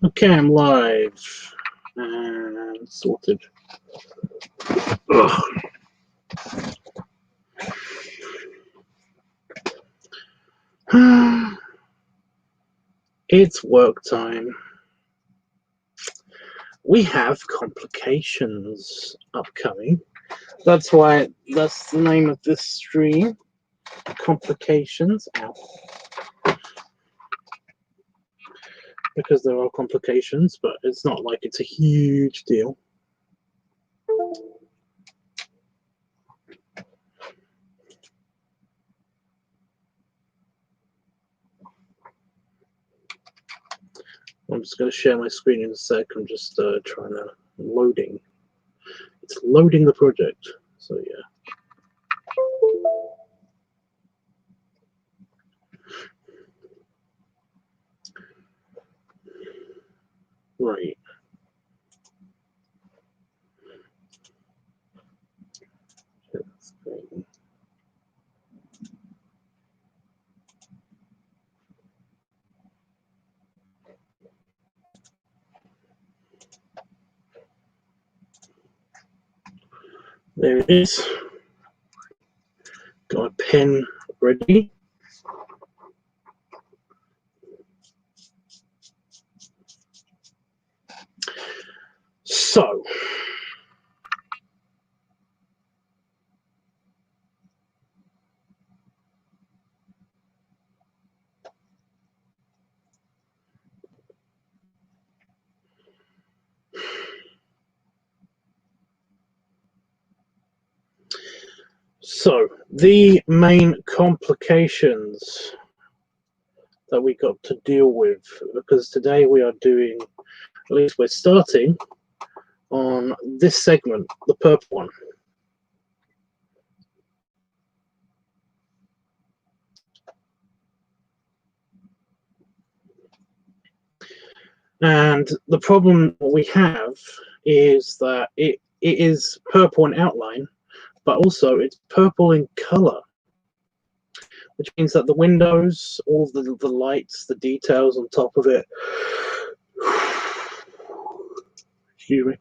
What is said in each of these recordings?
Okay, I'm live and sorted. Ugh. It's work time. We have complications upcoming. That's why that's the name of this stream. Complications. Ow. Because there are complications, but it's not like it's a huge deal. I'm just going to share my screen in a sec. I'm just trying to loading. It's loading the project. So yeah. Right. There it is. Got a pen ready. So, the main complications that we got to deal with, because today we are doing, at least we're starting on this segment, the purple one. And the problem we have is that it is purple in outline, but also it's purple in color, which means that the windows, all the lights, the details on top of it, excuse me,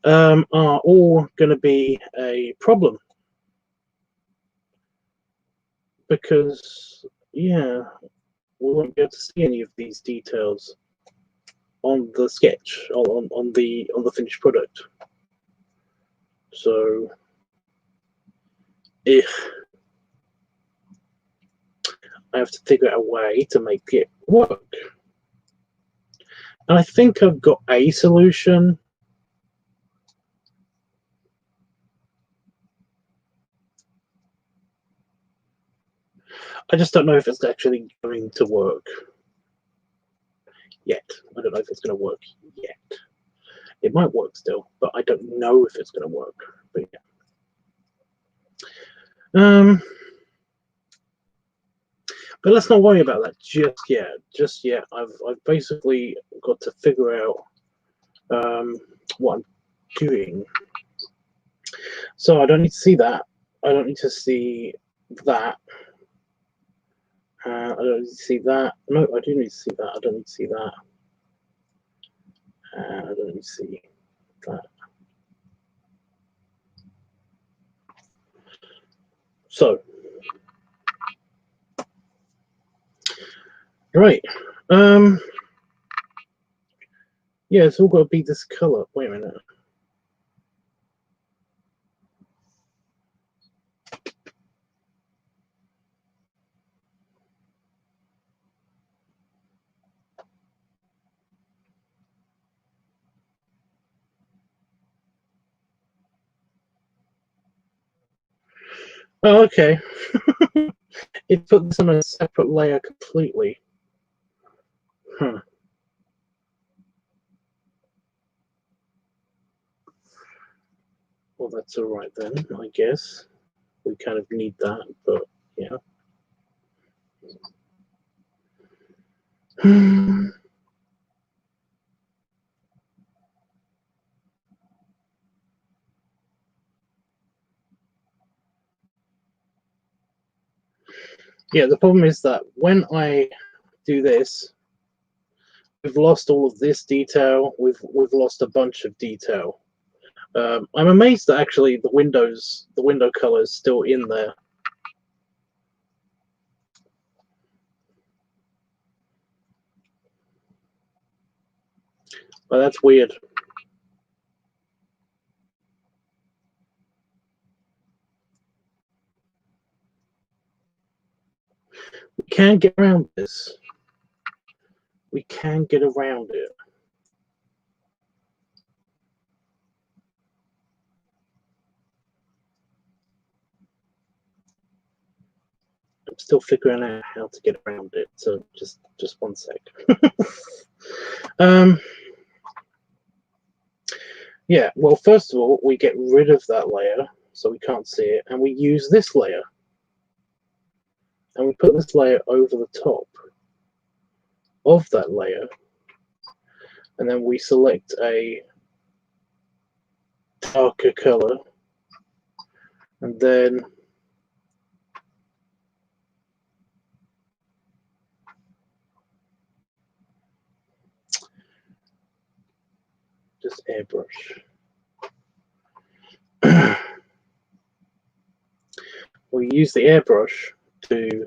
are all going to be a problem. Because, yeah, we won't be able to see any of these details on the sketch, on the finished product. So, if I have to figure out a way to make it work. And I think I've got a solution. I just don't know if it's actually going to work yet. I don't know if it's going to work yet. It might work still, but I don't know if it's going to work. But yeah. But let's not worry about that just yet. Just yet, I've basically got to figure out what I'm doing. So I don't need to see that. I don't need to see that. I don't need to see that. No, I do need to see that. I don't need to see that. I don't need to see that. So, right. Yeah, it's all got to be this color. Wait a minute. Oh, okay. It put this on a separate layer completely. Huh. Well, that's all right then, I guess. We kind of need that, but yeah. Yeah, the problem is that when I do this, we've lost all of this detail. We've lost a bunch of detail. I'm amazed that actually the window color is still in there. But that's weird. We can get around this. We can get around it. I'm still figuring out how to get around it, so just one sec. Yeah, well, first of all, we get rid of that layer, so we can't see it, and we use this layer. And we put this layer over the top of that layer, and then we select a darker color, and then just airbrush. We use the airbrush to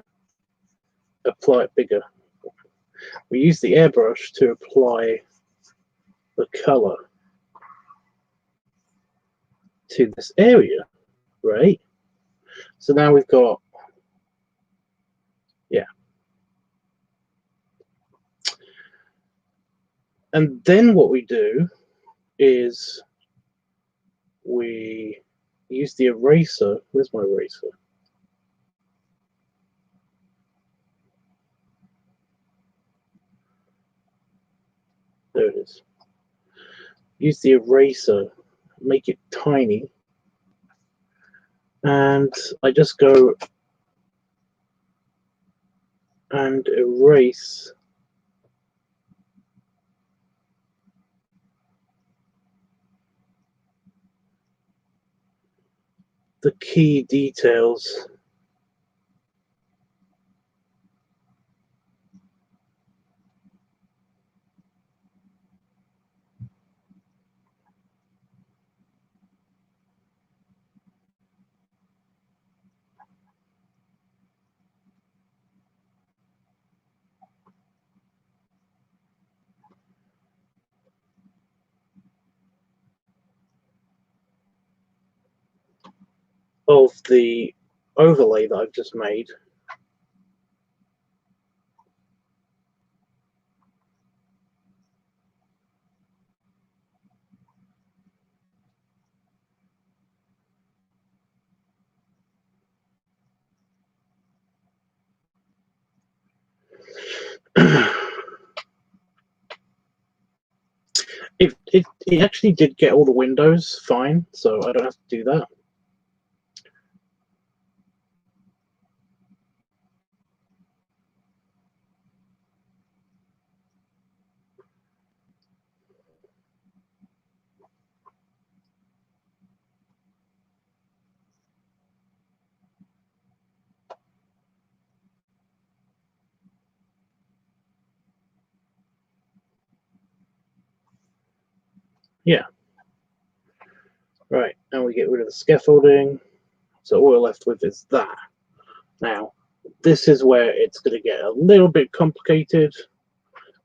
apply it bigger. We use the airbrush to apply the color to this area, right? So now we've got, yeah. And then what we do is we use the eraser. Where's my eraser? There it is. Use the eraser, make it tiny, and I just go and erase the key details. Of the overlay that I've just made. It actually did get all the windows fine, so I don't have to do that. Yeah. Right, and we get rid of the scaffolding. So all we're left with is that. Now, this is where it's going to get a little bit complicated,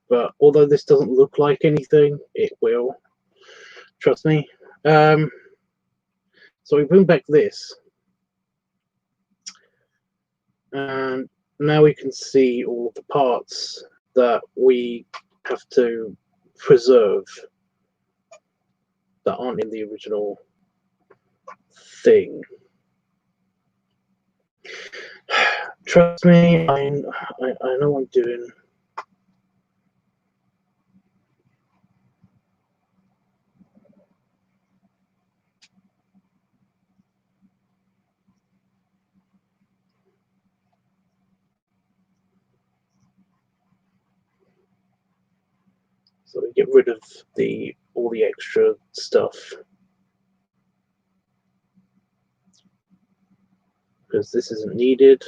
but although this doesn't look like anything, it will. Trust me. So we bring back this, and now we can see all of the parts that we have to preserve that aren't in the original thing. Trust me, I know what I'm doing. So we get rid of all the extra stuff, because this isn't needed.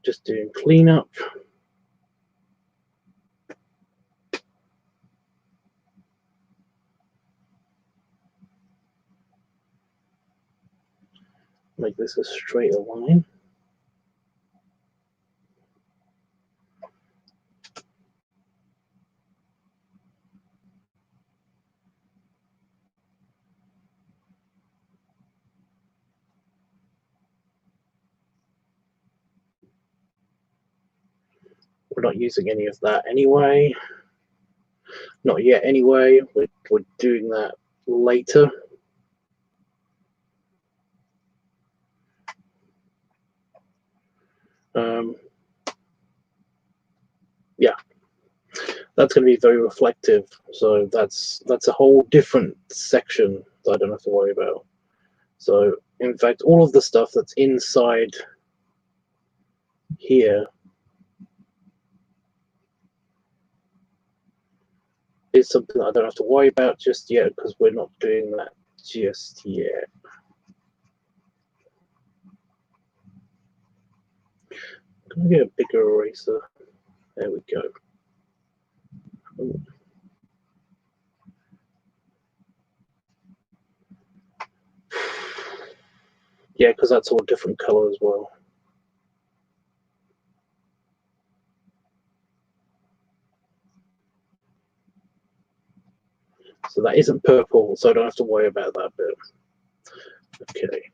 Just doing cleanup. Make this a straighter line. We're not using any of that anyway. Not yet anyway. We're doing that later. Yeah, that's going to be very reflective. So that's a whole different section that I don't have to worry about. So in fact, all of the stuff that's inside here is something that I don't have to worry about just yet, because we're not doing that just yet. Can I get a bigger eraser? There we go. Ooh. Yeah, because that's all different color as well. So that isn't purple, so I don't have to worry about that bit. Okay.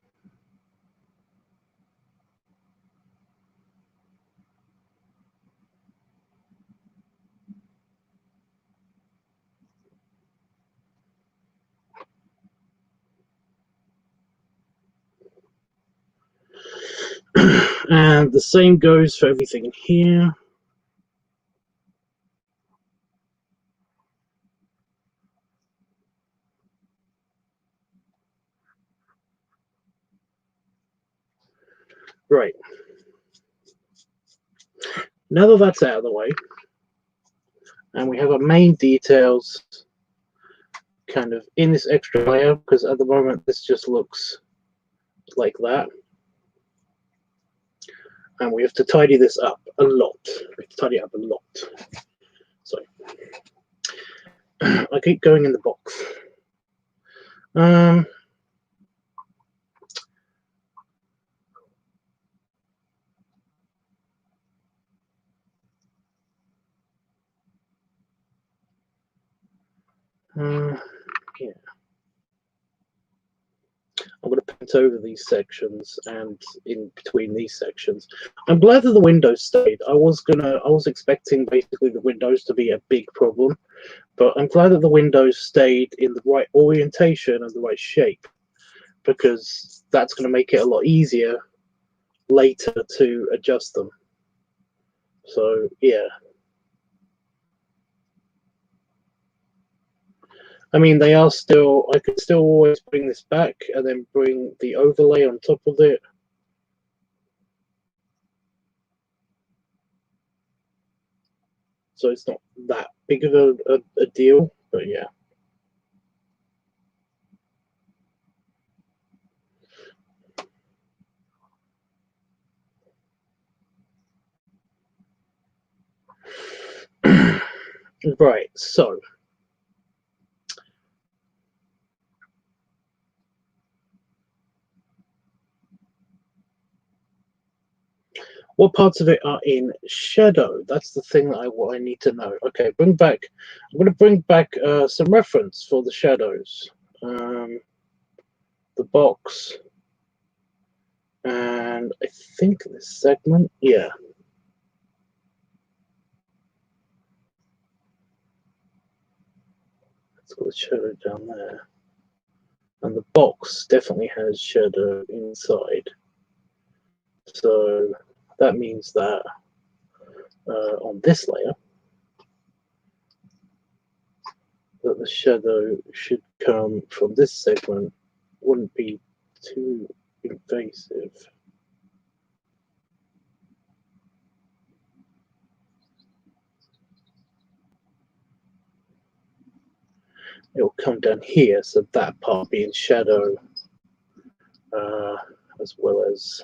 And the same goes for everything here. Right. Now that that's out of the way, and we have our main details kind of in this extra layer, because at the moment this just looks like that. And we have to tidy this up a lot. We have to tidy it up a lot. So I keep going in the box. Yeah. I'm going to paint over these sections and in between these sections. I'm glad that the windows stayed. I was expecting basically the windows to be a big problem, but I'm glad that the windows stayed in the right orientation and the right shape, because that's going to make it a lot easier later to adjust them. So yeah. I mean, they are still, I could still always bring this back and then bring the overlay on top of it. So it's not that big of a deal, but yeah. Right, so what parts of it are in shadow? That's the thing that what I need to know. Okay, I'm going to bring back some reference for the shadows. The box, and I think this segment, yeah. It's got a shadow down there. And the box definitely has shadow inside. So that means that on this layer, that the shadow should come from this segment, wouldn't be too invasive. it will come down here, so that part will be in shadow, as well as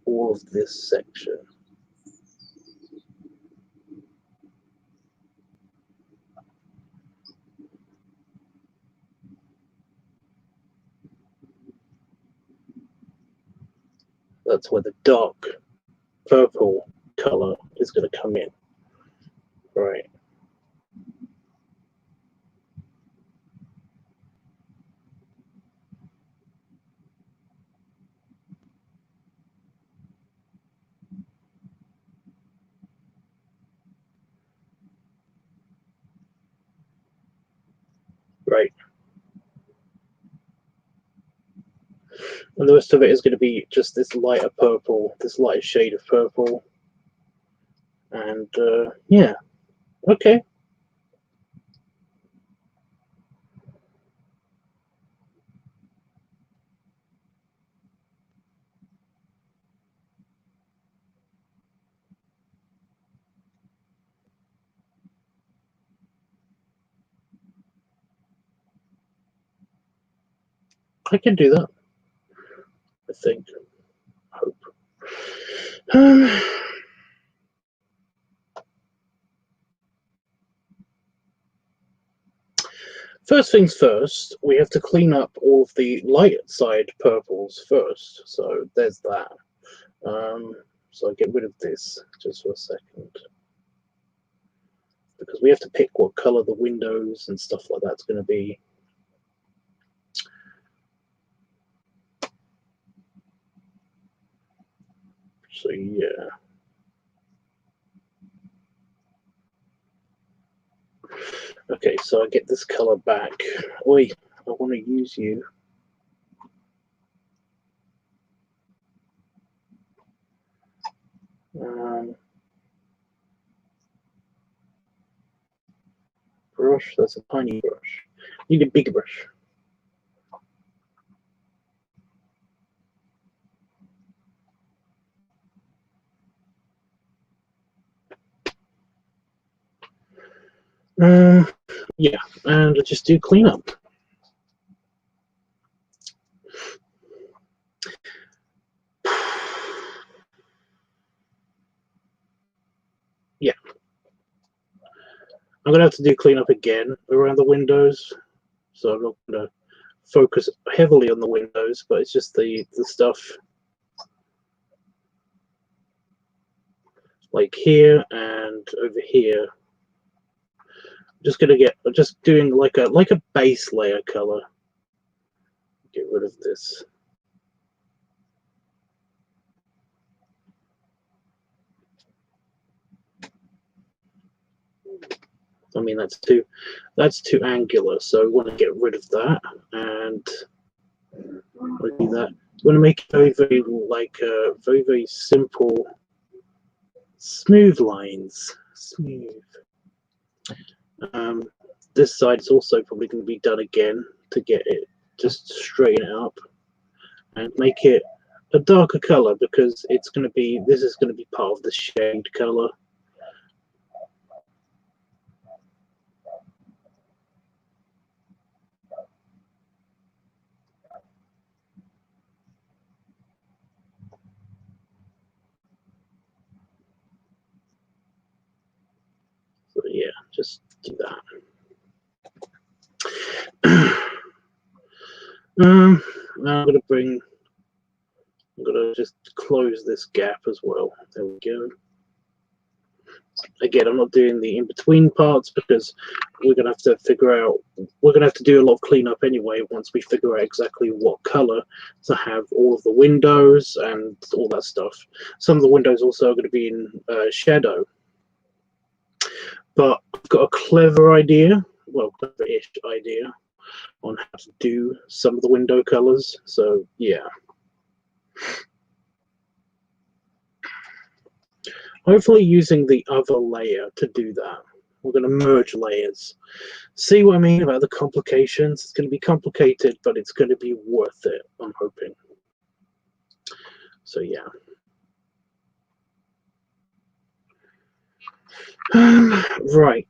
all of this section. That's where the dark purple color is going to come in. Right. Right. And the rest of it is going to be just this lighter purple, this lighter shade of purple. And yeah, okay. I can do that, I think. Hope. First things first, we have to clean up all of the light side purples first. So there's that. So I get rid of this just for a second, because we have to pick what color the windows and stuff like that's going to be. So yeah. Okay, so I get this color back. Oi, I want to use you. Brush, that's a tiny brush. Need a bigger brush. Yeah, and let's just do cleanup. Yeah. I'm going to have to do cleanup again around the windows. So I'm not going to focus heavily on the windows, but it's just the stuff like here and over here. I'm just going to get, I'm just doing like a base layer color. Get rid of this. I mean, that's too angular, so we want to get rid of that, and we'll do that. We want to make it very, very like very, very simple, smooth lines. Smooth. This side is also probably going to be done again to get it just straighten it up and make it a darker color, because it's going to be, this is going to be part of the shade color. So yeah, just do that. Now I'm going to just close this gap as well. There we go. Again, I'm not doing the in-between parts because we're going to have to figure out, we're going to have to do a lot of cleanup anyway once we figure out exactly what color to have all of the windows and all that stuff. Some of the windows also are going to be in shadow. But I've got a clever idea, well, clever-ish idea on how to do some of the window colors. So yeah. Hopefully using the other layer to do that. We're going to merge layers. See what I mean about the complications? It's going to be complicated, but it's going to be worth it, I'm hoping. So yeah. Right.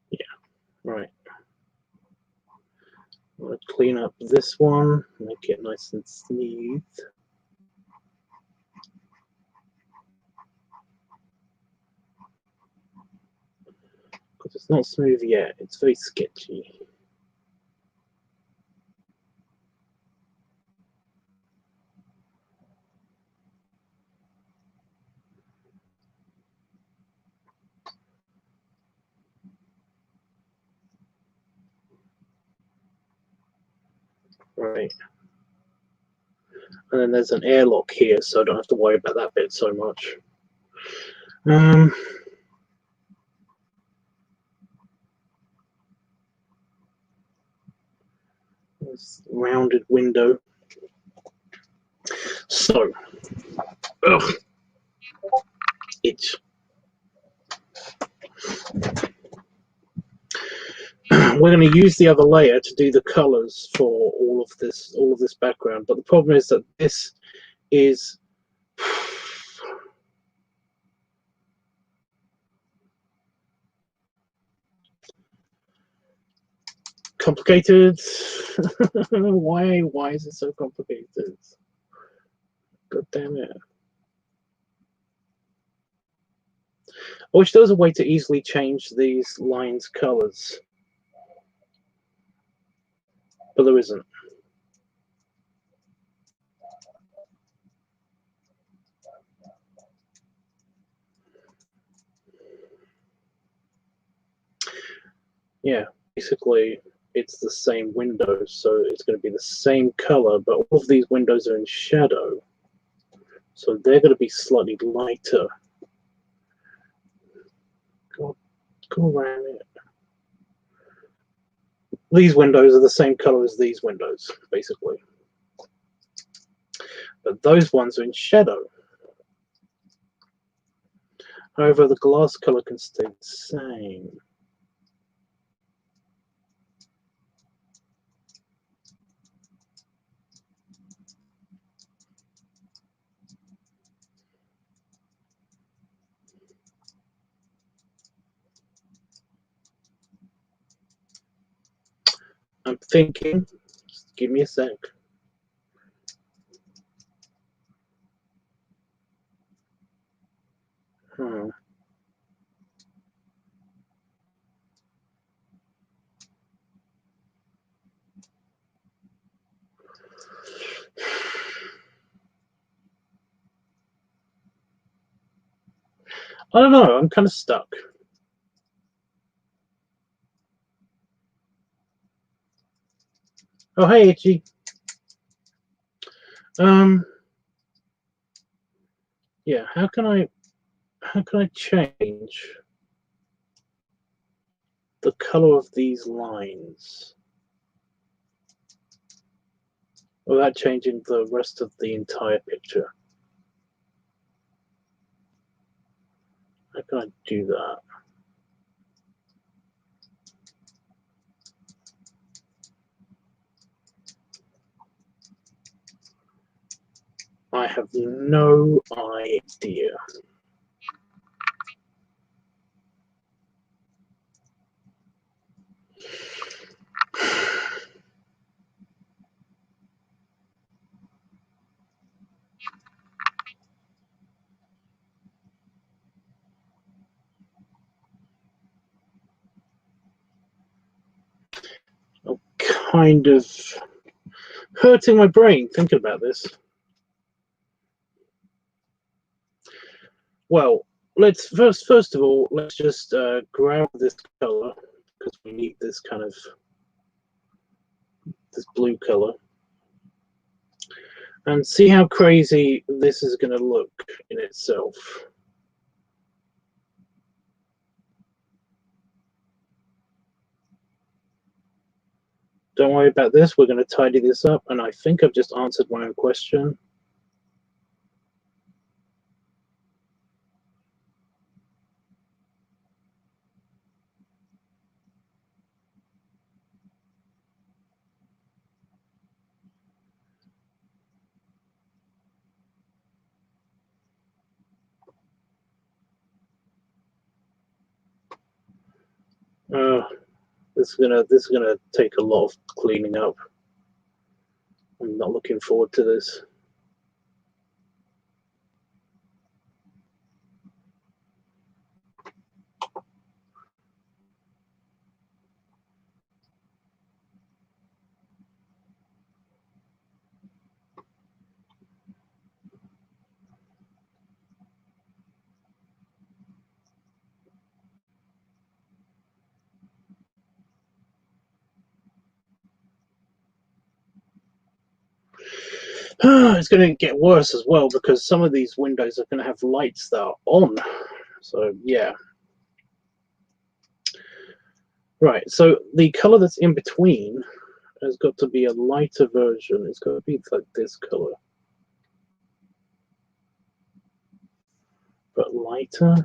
Yeah, right. I'm going to clean up this one, make it nice and smooth. Because it's not smooth yet, it's very sketchy. Right. And then there's an airlock here, so I don't have to worry about that bit so much. This rounded window. So, ugh, itch. We're going to use the other layer to do the colors for all of this background, but the problem is that this is complicated. Why is it so complicated? God damn it. I wish there was a way to easily change these lines colors, but there isn't. Yeah, basically it's the same window, so it's going to be the same color, but all of these windows are in shadow, so they're going to be slightly lighter. Go around it. These windows are the same color as these windows, basically, but those ones are in shadow. However, the glass color can stay the same. I'm thinking, just give me a sec. I don't know, I'm kind of stuck. Oh, hey, Itchy. Yeah, how can I change the color of these lines without changing the rest of the entire picture? How can I do that? I have no idea. I'm kind of hurting my brain thinking about this. Well, let's first of all, let's just grab this color because we need this kind of this blue color, and see how crazy this is going to look in itself. Don't worry about this. We're going to tidy this up, and I think I've just answered my own question. This is gonna take a lot of cleaning up. I'm not looking forward to this. It's going to get worse as well because some of these windows are going to have lights that are on. So yeah. Right, so the color that's in between has got to be a lighter version. It's got to be like this color. But lighter.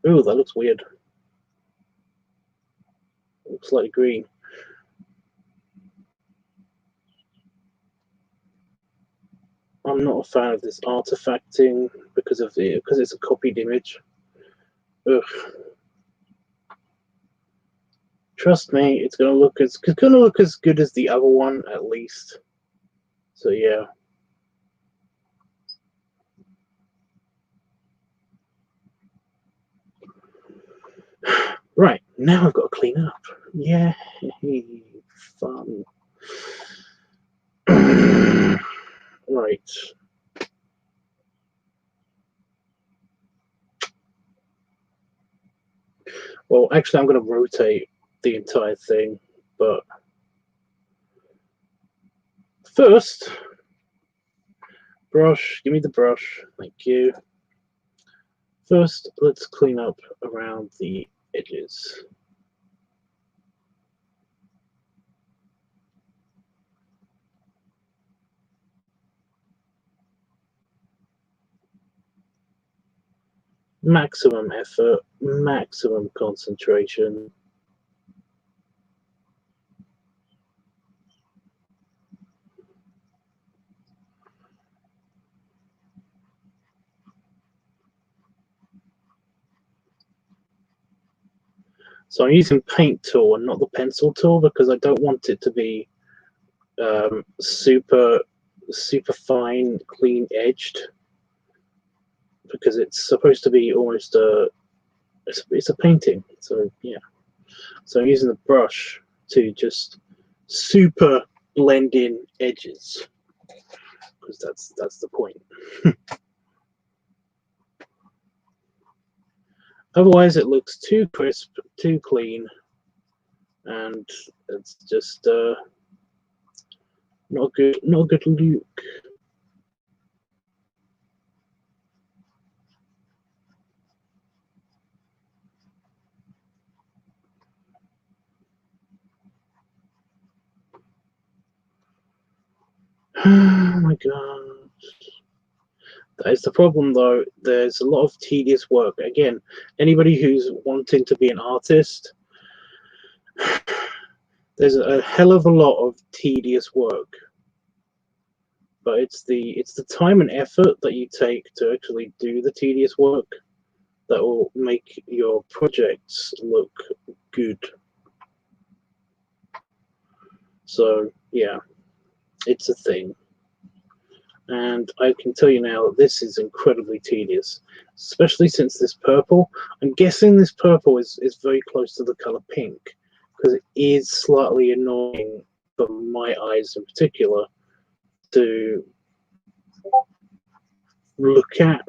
Ooh, that looks weird. It looks like green. I'm not a fan of this artifacting because it's a copied image. Ugh. Trust me, it's gonna look as good as the other one at least. So yeah. Right, now I've got to clean up. Yeah, fun. Right. Well, actually, I'm going to rotate the entire thing, but first, brush. Give me the brush. Thank you. First, let's clean up around the edges. Maximum effort, maximum concentration. So I'm using paint tool and not the pencil tool because I don't want it to be super fine, clean edged, because it's supposed to be almost it's a painting. So yeah. So I'm using the brush to just super blend in edges because that's the point. Otherwise, it looks too crisp, too clean, and it's just not good. Not a good look. Oh my god. That is the problem, though. There's a lot of tedious work. Again, anybody who's wanting to be an artist, there's a hell of a lot of tedious work. But it's the time and effort that you take to actually do the tedious work that will make your projects look good. So yeah, it's a thing. And I can tell you now that this is incredibly tedious, especially since this purple. I'm guessing this purple is very close to the color pink, because it is slightly annoying for my eyes in particular to look at.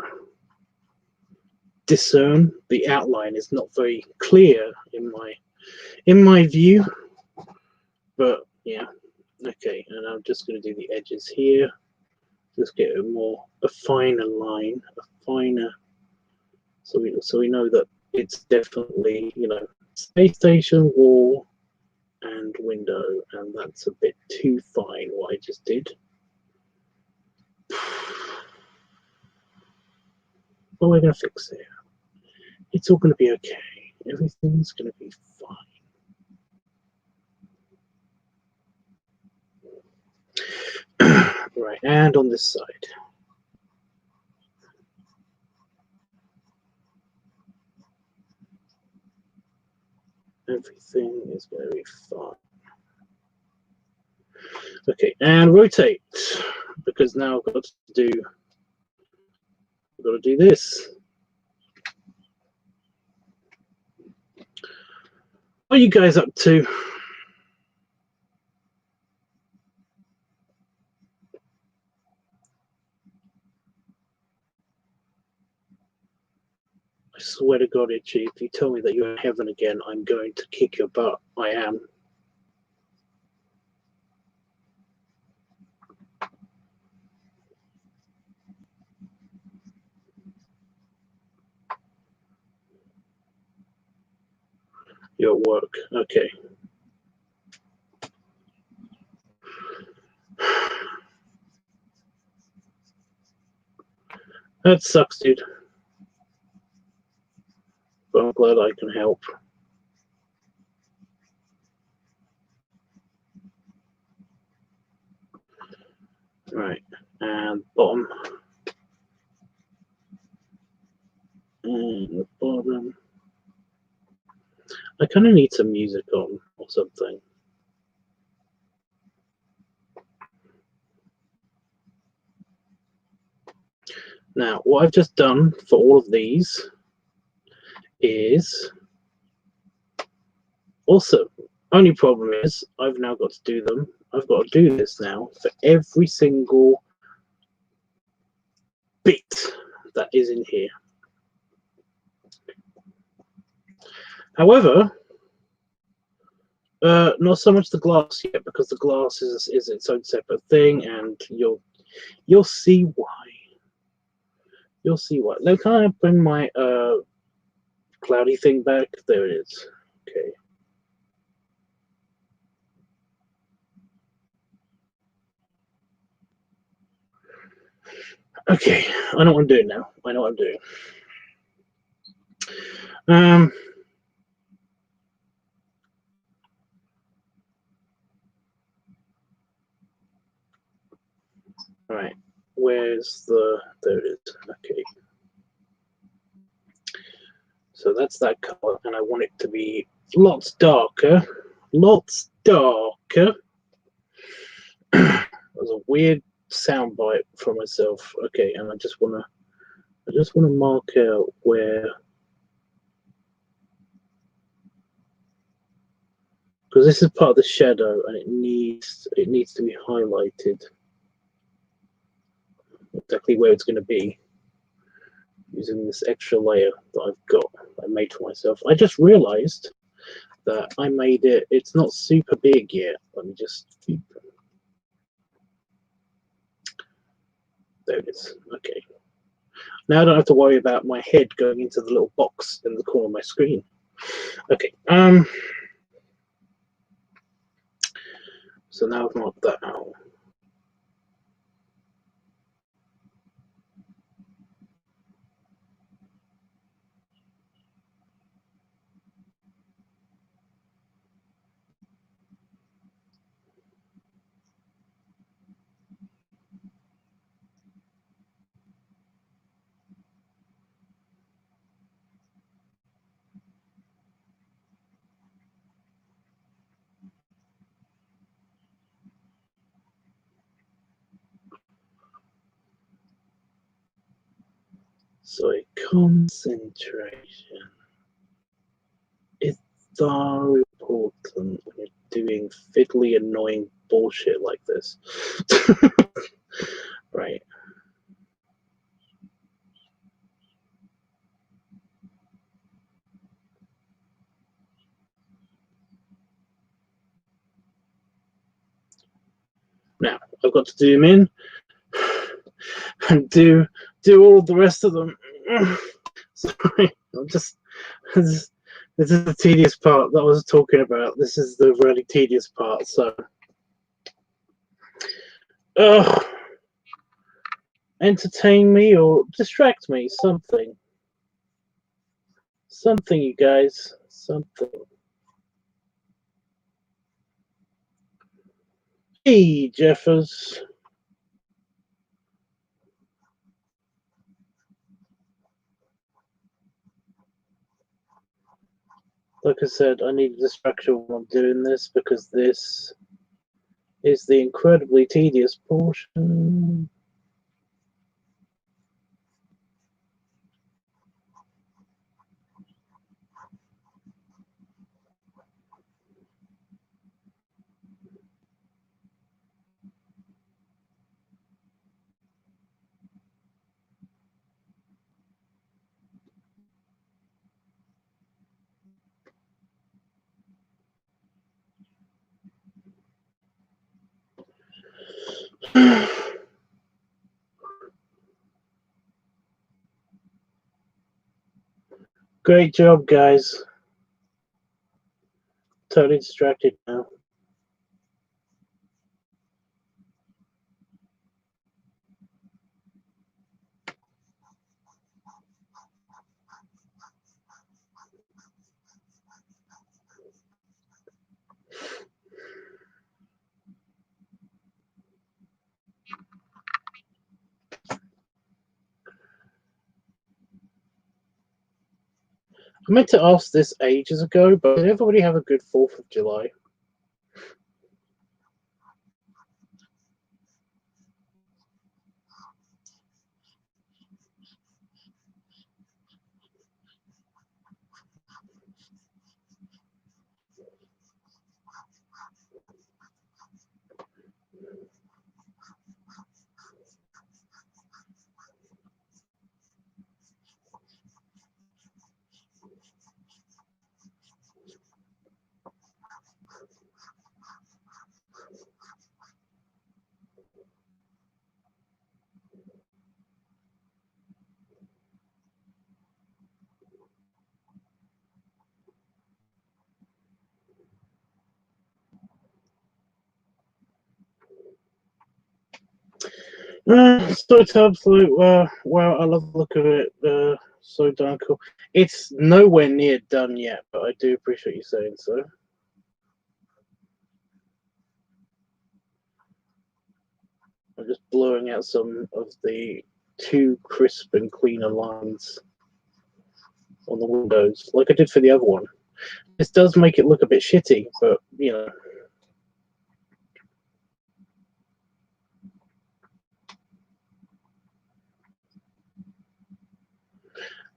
Discern the outline is not very clear in my view, but yeah. Okay, and I'm just going to do the edges here. Just get a finer line, a finer, so we know that it's definitely, you know, space station, wall, and window, and that's a bit too fine what I just did. But we're going to fix it. It's all going to be okay. Everything's going to be fine. Right, and on this side. Everything is going to be fine. Okay, and rotate, because now I've got to do this. What are you guys up to? I swear to God, Itchy, if you tell me that you're in heaven again, I'm going to kick your butt. I am. You're at work. Okay. That sucks, dude. But I'm glad I can help. Right, and bottom. And the bottom. I kind of need some music on or something. Now, what I've just done for all of these is also, only problem is I've now got to do them. I've got to do this now for every single bit that is in here. However, not so much the glass yet, because the glass is its own separate thing, and you'll see why. You'll see why. Now, can I bring my cloudy thing back? There it is. Okay. Okay, I know what I'm doing now. I know what I'm doing. All right, where's there it is. Okay. So that's that color, and I want it to be lots darker. Lots darker. That was a weird sound bite for myself. Okay, and I just wanna mark out where, because this is part of the shadow and it needs to be highlighted exactly where it's going to be using this extra layer that I've got, I made for myself. I just realized that I made it, it's not super big yet. Let me just keep, there it is. Okay, now I don't have to worry about my head going into the little box in the corner of my screen. Okay, so now I've marked that out. So a concentration is so important when you're doing fiddly, annoying bullshit like this. Right. Now I've got to zoom in and do all the rest of them. Sorry, I'm just this is the tedious part that I was talking about. This is the really tedious part. So, entertain me or distract me. Something, you guys. Something. Hey, Jeffers. Like I said, I need a distraction while I'm doing this because this is the incredibly tedious portion. Great job, guys. Totally distracted now. I meant to ask this ages ago, but did everybody have a good 4th of July? So it's absolute. Wow, I love the look of it. So darn cool. It's nowhere near done yet, but I do appreciate you saying so. I'm just blowing out some of the too crisp and cleaner lines on the windows, like I did for the other one. This does make it look a bit shitty, but you know.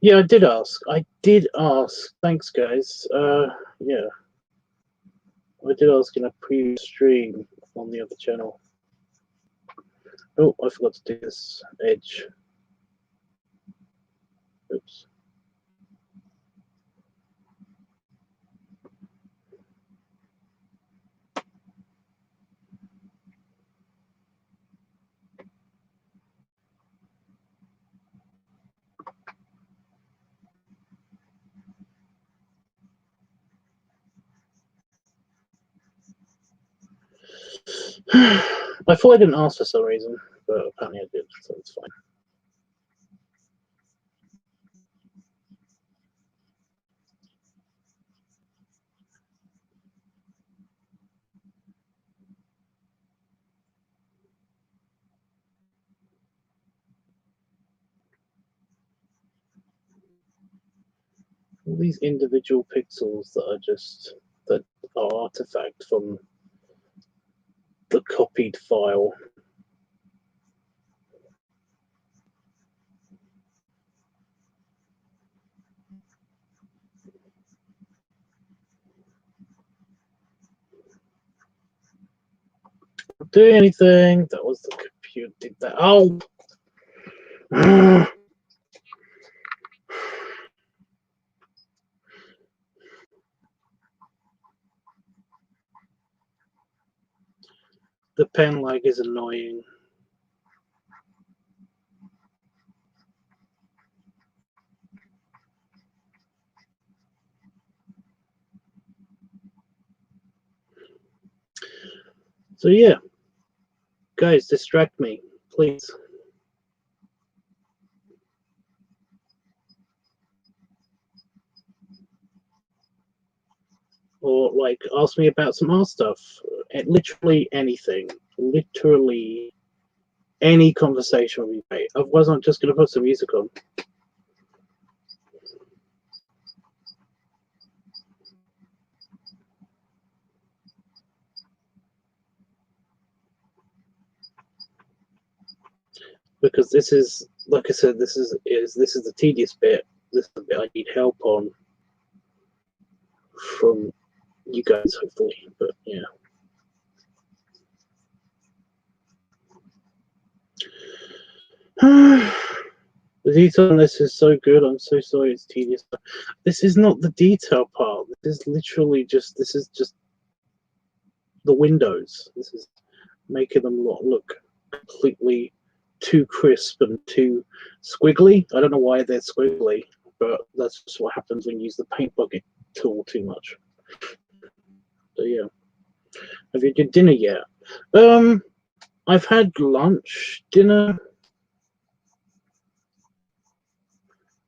Yeah, I did ask. I did ask. Thanks, guys. Yeah, I did ask in a previous stream on the other channel. Oh, I forgot to do this edge. Oops. I thought I didn't ask for some reason, but apparently I did, so it's fine. All these individual pixels that are artifact from the copied file. Do anything. That was the computer did that. Oh. The pen lag is annoying. So yeah, guys, distract me, please. Or like ask me about some art stuff. Literally anything. Literally any conversation will be great. Otherwise, I'm just going to put some music on. because this is, like I said, this is the tedious bit. This is the bit I need help on from you guys, hopefully. But yeah. The detail on this is so good. I'm so sorry it's tedious. This is not the detail part. This is literally just, this is just the windows. This is making them look completely too crisp and too squiggly. I don't know why they're squiggly, but that's just what happens when you use the paint bucket tool too much. So yeah. Have you had dinner yet? I've had lunch, dinner,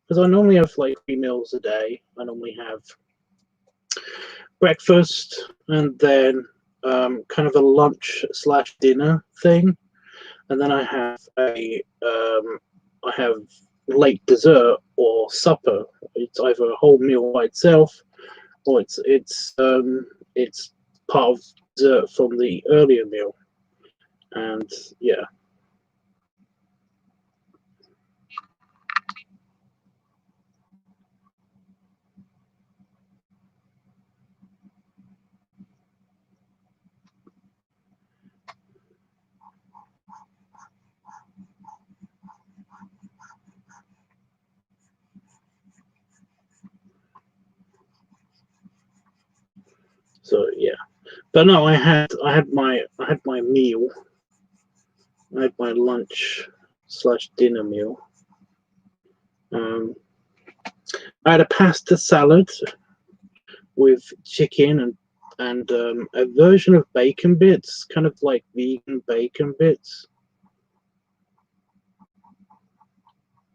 because I normally have like 3 meals a day. I normally have breakfast and then kind of a lunch / dinner thing, and then I have late dessert or supper. It's either a whole meal by itself, or it's part of dessert from the earlier meal, and yeah. So yeah, but no, I had my meal. I had my lunch / dinner meal. I had a pasta salad with chicken and a version of bacon bits, kind of like vegan bacon bits,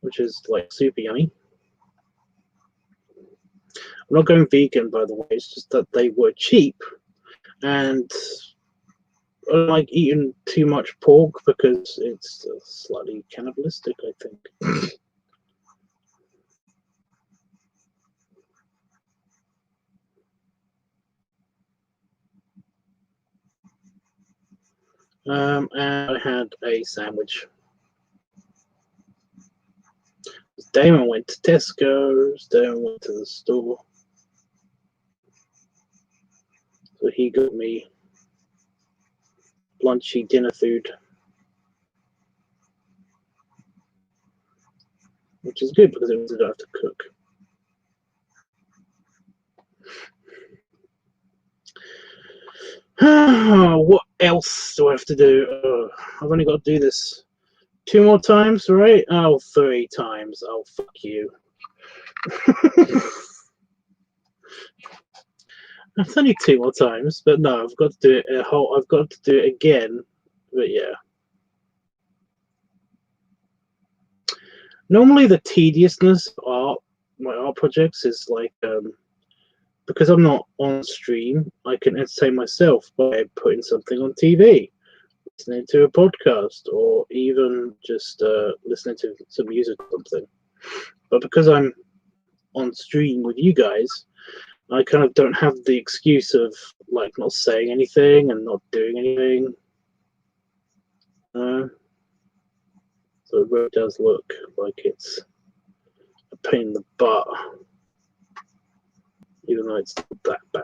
which is like super yummy. I'm not going vegan, by the way. It's just that they were cheap, and I don't like eating too much pork because it's slightly cannibalistic, I think. And I had a sandwich. Damon went to Tesco's. Damon went to the store. So he got me lunchy dinner food, which is good because it means I don't have to cook. What else do I have to do? I've only got to do this 2 more times, right? Oh, 3 times. Oh, fuck you. It's only 2 more times, but no, I've got to do it I've got to do it again. But yeah. Normally the tediousness of my art projects is like because I'm not on stream, I can entertain myself by putting something on TV, listening to a podcast, or even just listening to some music or something. But because I'm on stream with you guys, I kind of don't have the excuse of like not saying anything and not doing anything. So it really does look like it's a pain in the butt, even though it's not that bad.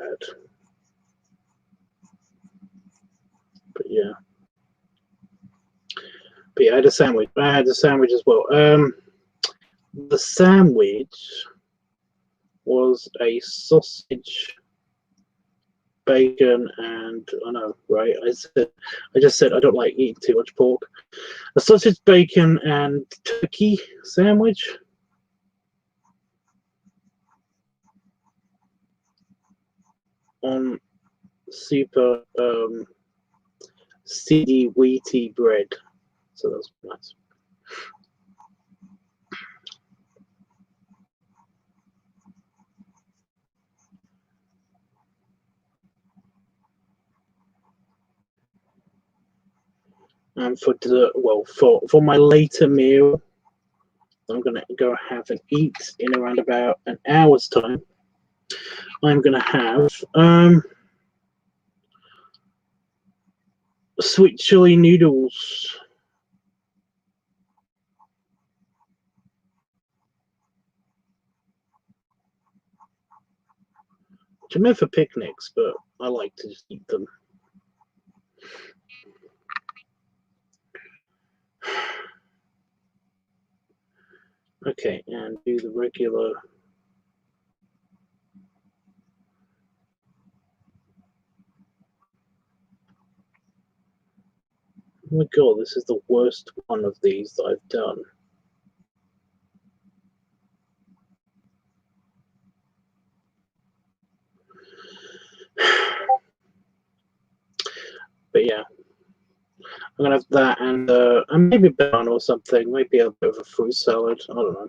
But yeah. But yeah, I had a sandwich. I had a sandwich as well. The sandwich was a sausage, bacon, and I know, right? I just said I don't like eating too much pork. A sausage, bacon, and turkey sandwich. On super seedy, wheaty bread. So that's nice. And for dessert, well, for my later meal, I'm gonna go have and eat in around about an hour's time. I'm gonna have sweet chili noodles which are meant for picnics, but I like to just eat them. Okay, and do the regular. Oh my god, this is the worst one of these that I've done. But yeah, I'm gonna have that and maybe a banana or something, maybe a bit of a fruit salad. I don't know.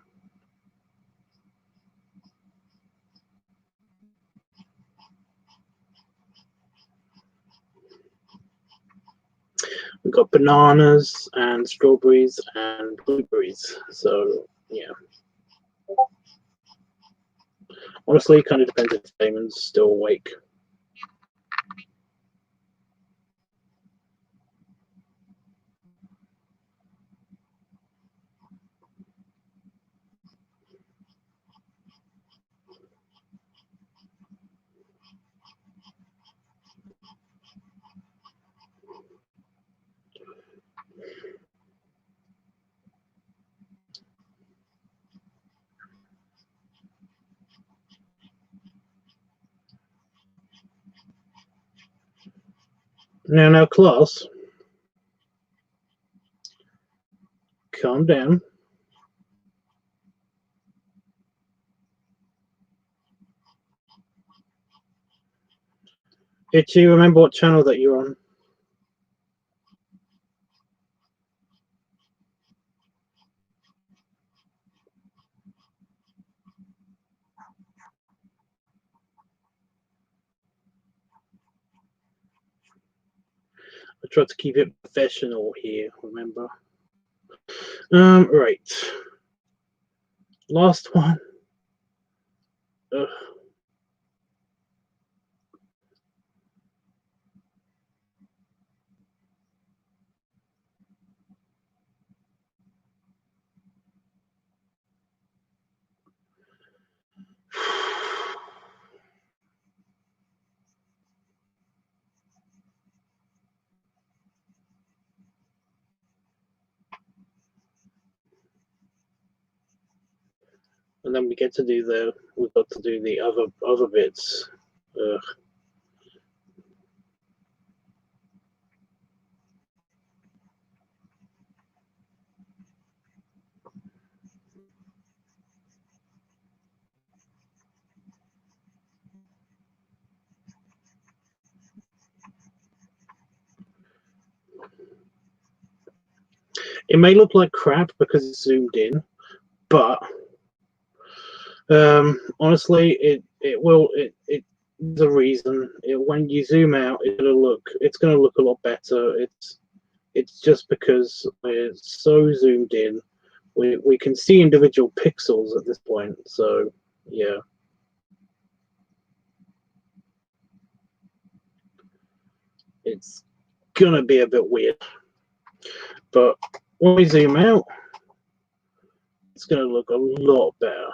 We've got bananas and strawberries and blueberries. So yeah. Honestly, it kind of depends if Damon's still awake. Now, class, calm down. Itchy, remember what channel that you're on. I tried to keep it professional here, remember. Right. Last one. Ugh. And then we've got to do the other bits. Ugh. It may look like crap because it's zoomed in, but honestly, it's the reason. When you zoom out, it's gonna look a lot better. It's just because we're so zoomed in. We can see individual pixels at this point, so yeah. It's gonna be a bit weird. But when we zoom out, it's gonna look a lot better.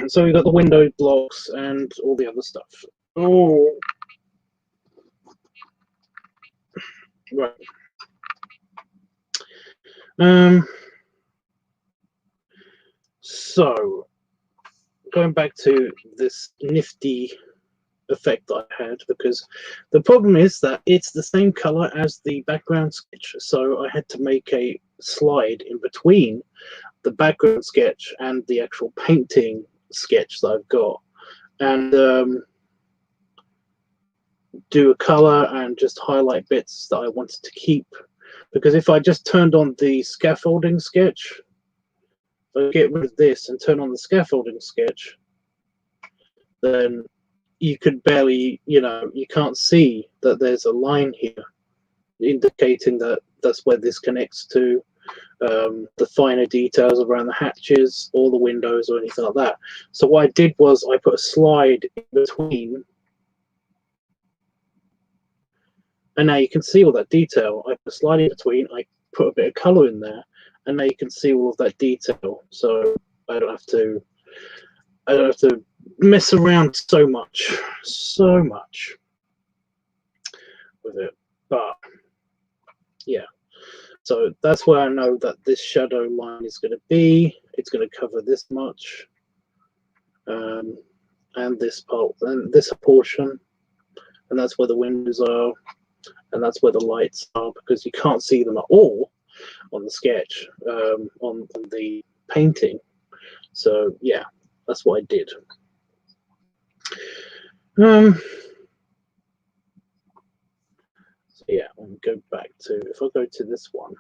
So we've got the window blocks and all the other stuff. Oh, right. So going back to this nifty effect that I had, because the problem is that it's the same color as the background sketch, so I had to make a slide in between the background sketch and the actual painting sketch that I've got, and do a color and just highlight bits that I wanted to keep, because if I just turned on the scaffolding sketch, if I get rid of this and turn on the scaffolding sketch, then you could barely, you can't see that there's a line here indicating that that's where this connects to the finer details around the hatches or the windows or anything like that. So what I did was I put a slide in between, and now you can see all that detail. I put a slide in between, I put a bit of color in there, and now you can see all of that detail. So I don't have to mess around so much with it. But yeah, so that's where I know that this shadow line is going to be. It's going to cover this much, and this part, and this portion, and that's where the windows are, and that's where the lights are, because you can't see them at all on the sketch, on the painting. So yeah, that's what I did. So yeah, I'll go back to, if I go to this one.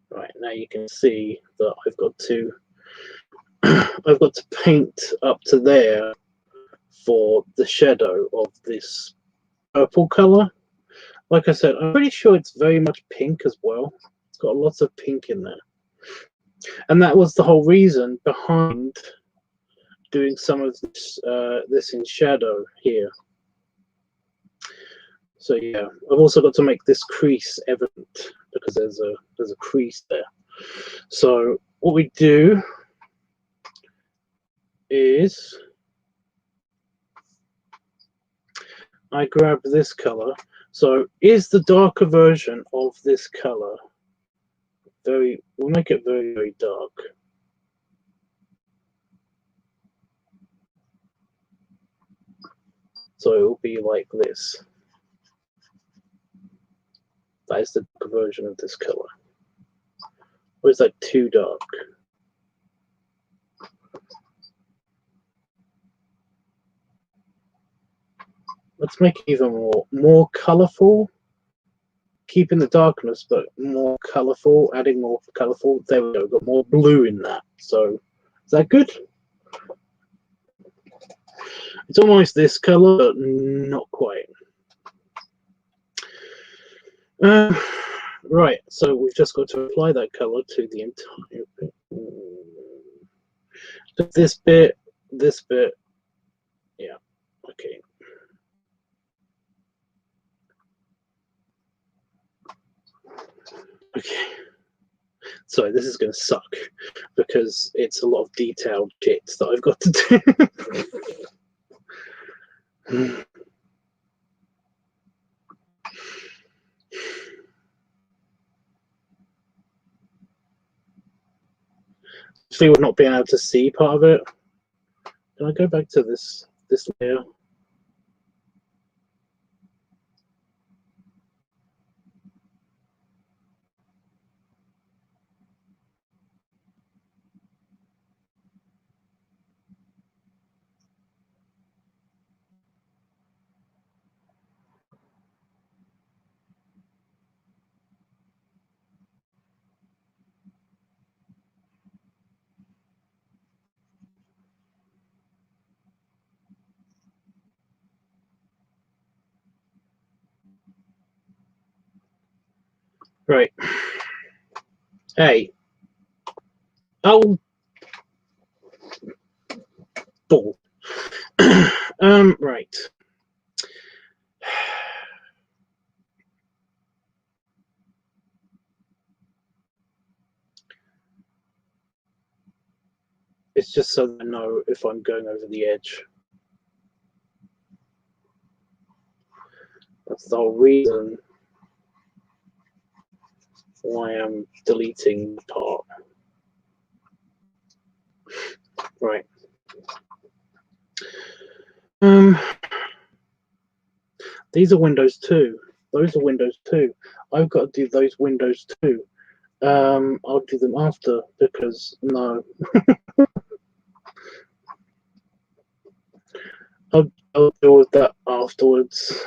Right, now you can see that I've got to paint up to there for the shadow of this purple color. Like I said, I'm pretty sure it's very much pink as well. It's got lots of pink in there. And that was the whole reason behind doing some of this, this in shadow here. So yeah, I've also got to make this crease evident because there's a crease there. So what we do is I grab this color. So is the darker version of this color we'll make it very, very dark. So it will be like this. That is the dark version of this color. Or is that too dark? Let's make it even more colorful. Keeping the darkness, but more colorful, adding more colorful. There we go, got more blue in that. So is that good? It's almost this color, but not quite. Right, so we've just got to apply that color to the entire bit. This bit, yeah, okay. Okay. Sorry, this is going to suck because it's a lot of detailed shit that I've got to do. See, we're not being able to see part of it. Can I go back to this layer? Right. Hey. Oh. Ball. Right. It's just so that I know if I'm going over the edge. That's the whole reason why I'm deleting the part. Right. These are windows too. Those are windows too. I've got to do those windows too. I'll do them after because no. I'll deal with that afterwards.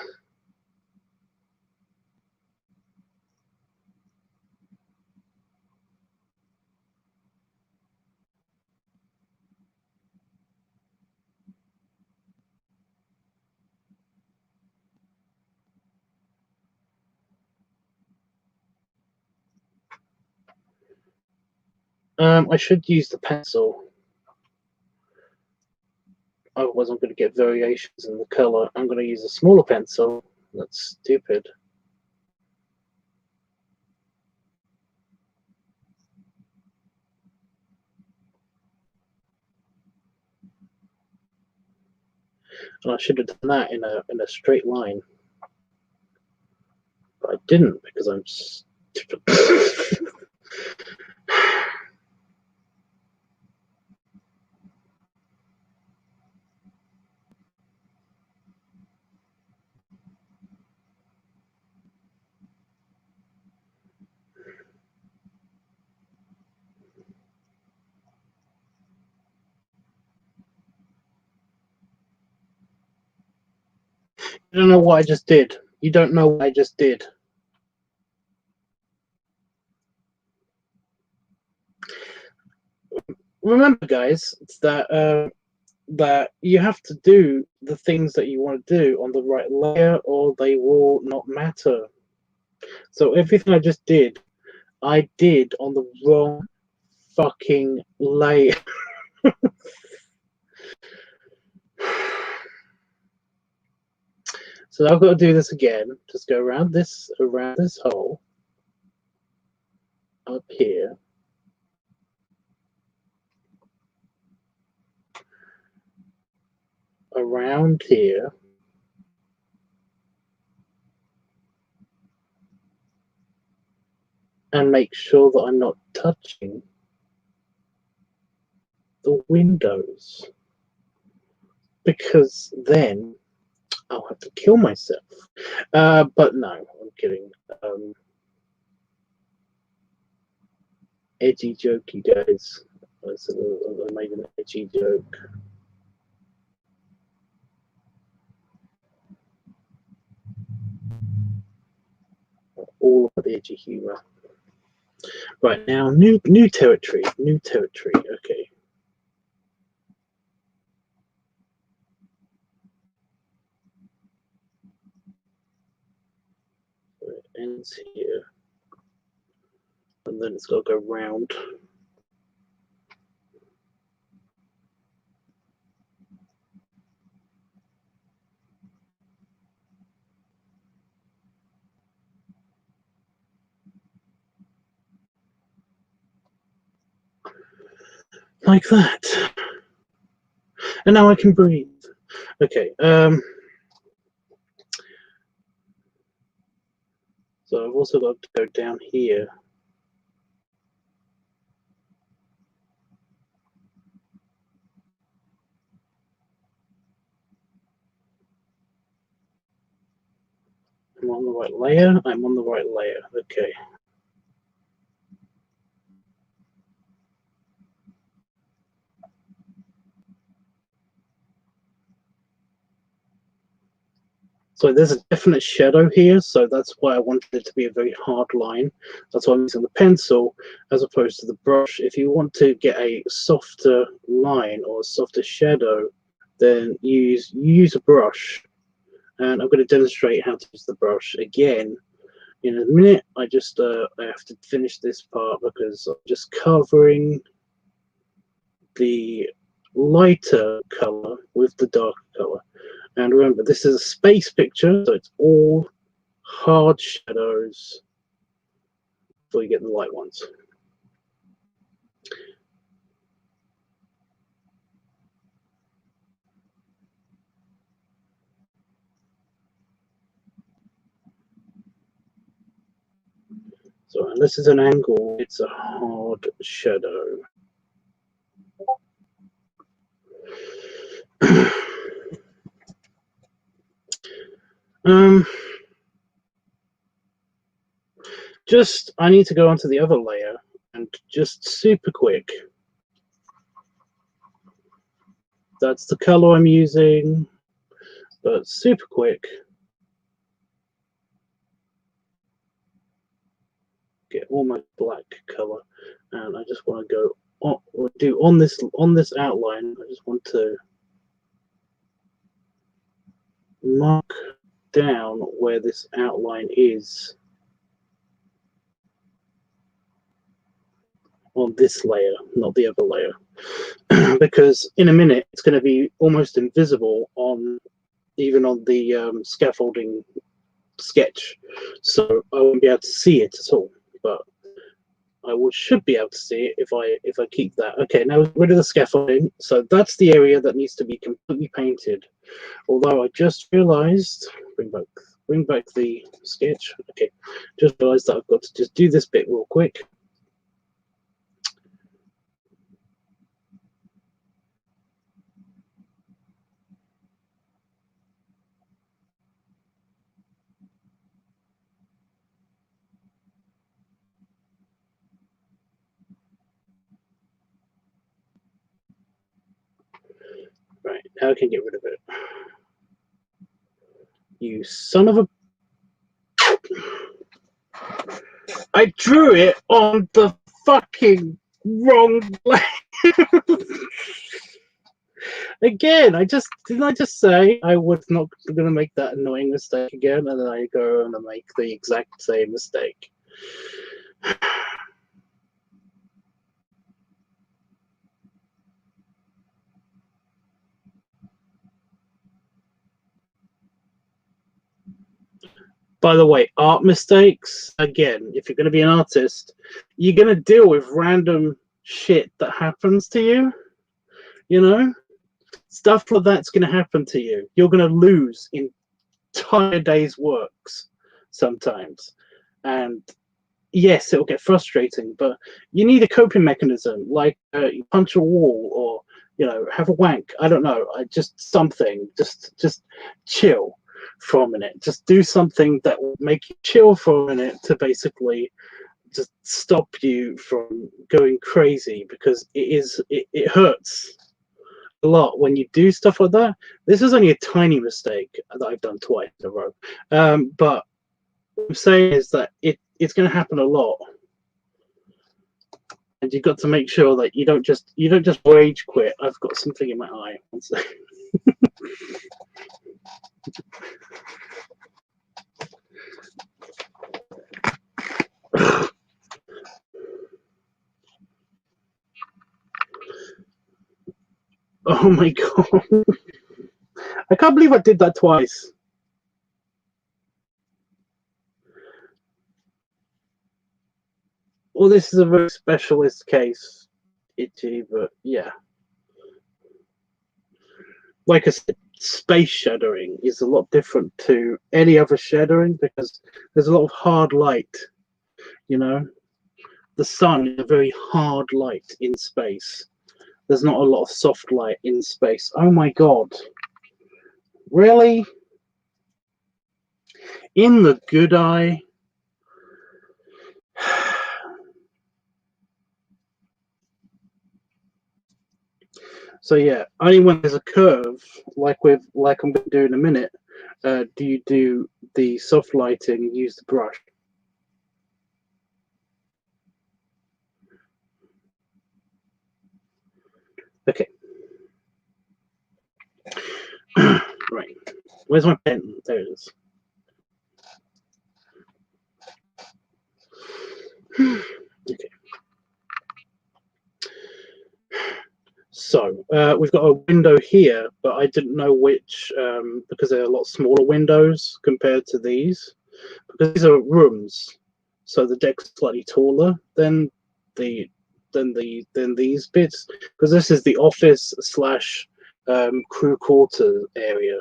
I should use the pencil. Otherwise, I'm going to get variations in the color. I'm going to use a smaller pencil. That's stupid. And I should have done that in a straight line. But I didn't because I'm stupid. You don't know what I just did. You don't know what I just did. Remember, guys, it's that you have to do the things that you want to do on the right layer, or they will not matter. So everything I just did, I did on the wrong fucking layer. So I've got to do this again. Just go around this hole up here. Around here. And make sure that I'm not touching the windows. Because then I'll have to kill myself. But no, I'm kidding. Edgy jokey, guys. I made an edgy joke. All of the edgy humor. Right now, new territory. New territory. Okay. So it ends here, and then it's got to go round. Like that. And now I can breathe. Okay. So I've also got to go down here. I'm on the right layer. I'm on the right layer. Okay. So there's a definite shadow here, so that's why I wanted it to be a very hard line. That's why I'm using the pencil as opposed to the brush. If you want to get a softer line or a softer shadow, then use a brush. And I'm going to demonstrate how to use the brush again in a minute. I have to finish this part because I'm just covering the lighter color with the darker color. And remember, this is a space picture, so it's all hard shadows before you get the light ones. So unless it's an angle, it's a hard shadow. I need to go onto the other layer and just super quick. That's the color I'm using, but super quick. Get almost black color, and I just want to go on this outline. I just want to mark down where this outline is. on this layer, not the other layer, because in a minute it's going to be almost invisible on even on the scaffolding sketch, so I won't be able to see it at all. But should be able to see it if I keep that. Okay, now rid of the scaffolding. So that's the area that needs to be completely painted. Although I just realised, bring back the sketch. Okay, just realised that I've got to just do this bit real quick. Right, now I can get rid of it. You son of a... I drew it on the fucking wrong layer. Again, didn't I just say I was not going to make that annoying mistake again, and then I go and I make the exact same mistake. By the way, art mistakes, again, if you're going to be an artist, you're going to deal with random shit that happens to you. You know, stuff like that's going to happen to you. You're going to lose entire day's works sometimes. And yes, it'll get frustrating, but you need a coping mechanism, like you punch a wall or, you know, have a wank. I don't know. Just something. Just chill for a minute. Just do something that will make you chill for a minute to basically just stop you from going crazy, because it hurts a lot when you do stuff like that. This is only a tiny mistake that I've done twice in a row, but what I'm saying is that it's going to happen a lot, and you've got to make sure that you don't just rage quit. I've got something in my eye. One second. Oh my god! I can't believe I did that twice. Well, this is a very specialist case, Itchy, but yeah. Like I said, space shadowing is a lot different to any other shadowing, because there's a lot of hard light. You know, the sun is a very hard light in space. There's not a lot of soft light in space. Oh my god. Really? In the good eye? So yeah, only when there's a curve, like I'm going to do in a minute, do you do the soft lighting and use the brush. Okay. Right. Where's my pen? There it is. Okay. So we've got a window here, but I didn't know which, because they're a lot smaller windows compared to these, because these are rooms, so the deck's slightly taller than these bits, because this is the office slash crew quarter area.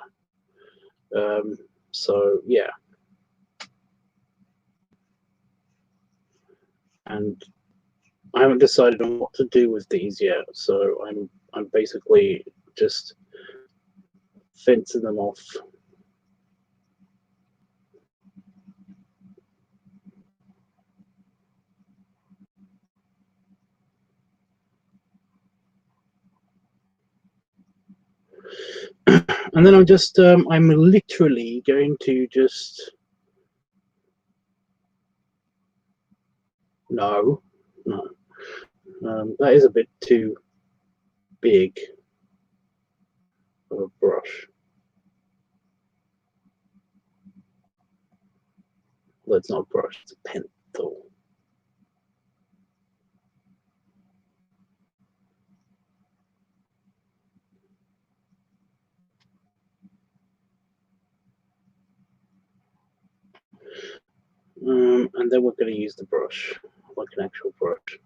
So yeah, and I haven't decided on what to do with these yet, so I'm basically just fencing them off. And then I'm literally going to just, no, that is a bit too big of a brush. Well, it's not a brush, it's a pencil. and then we're going to use the brush, like an actual brush.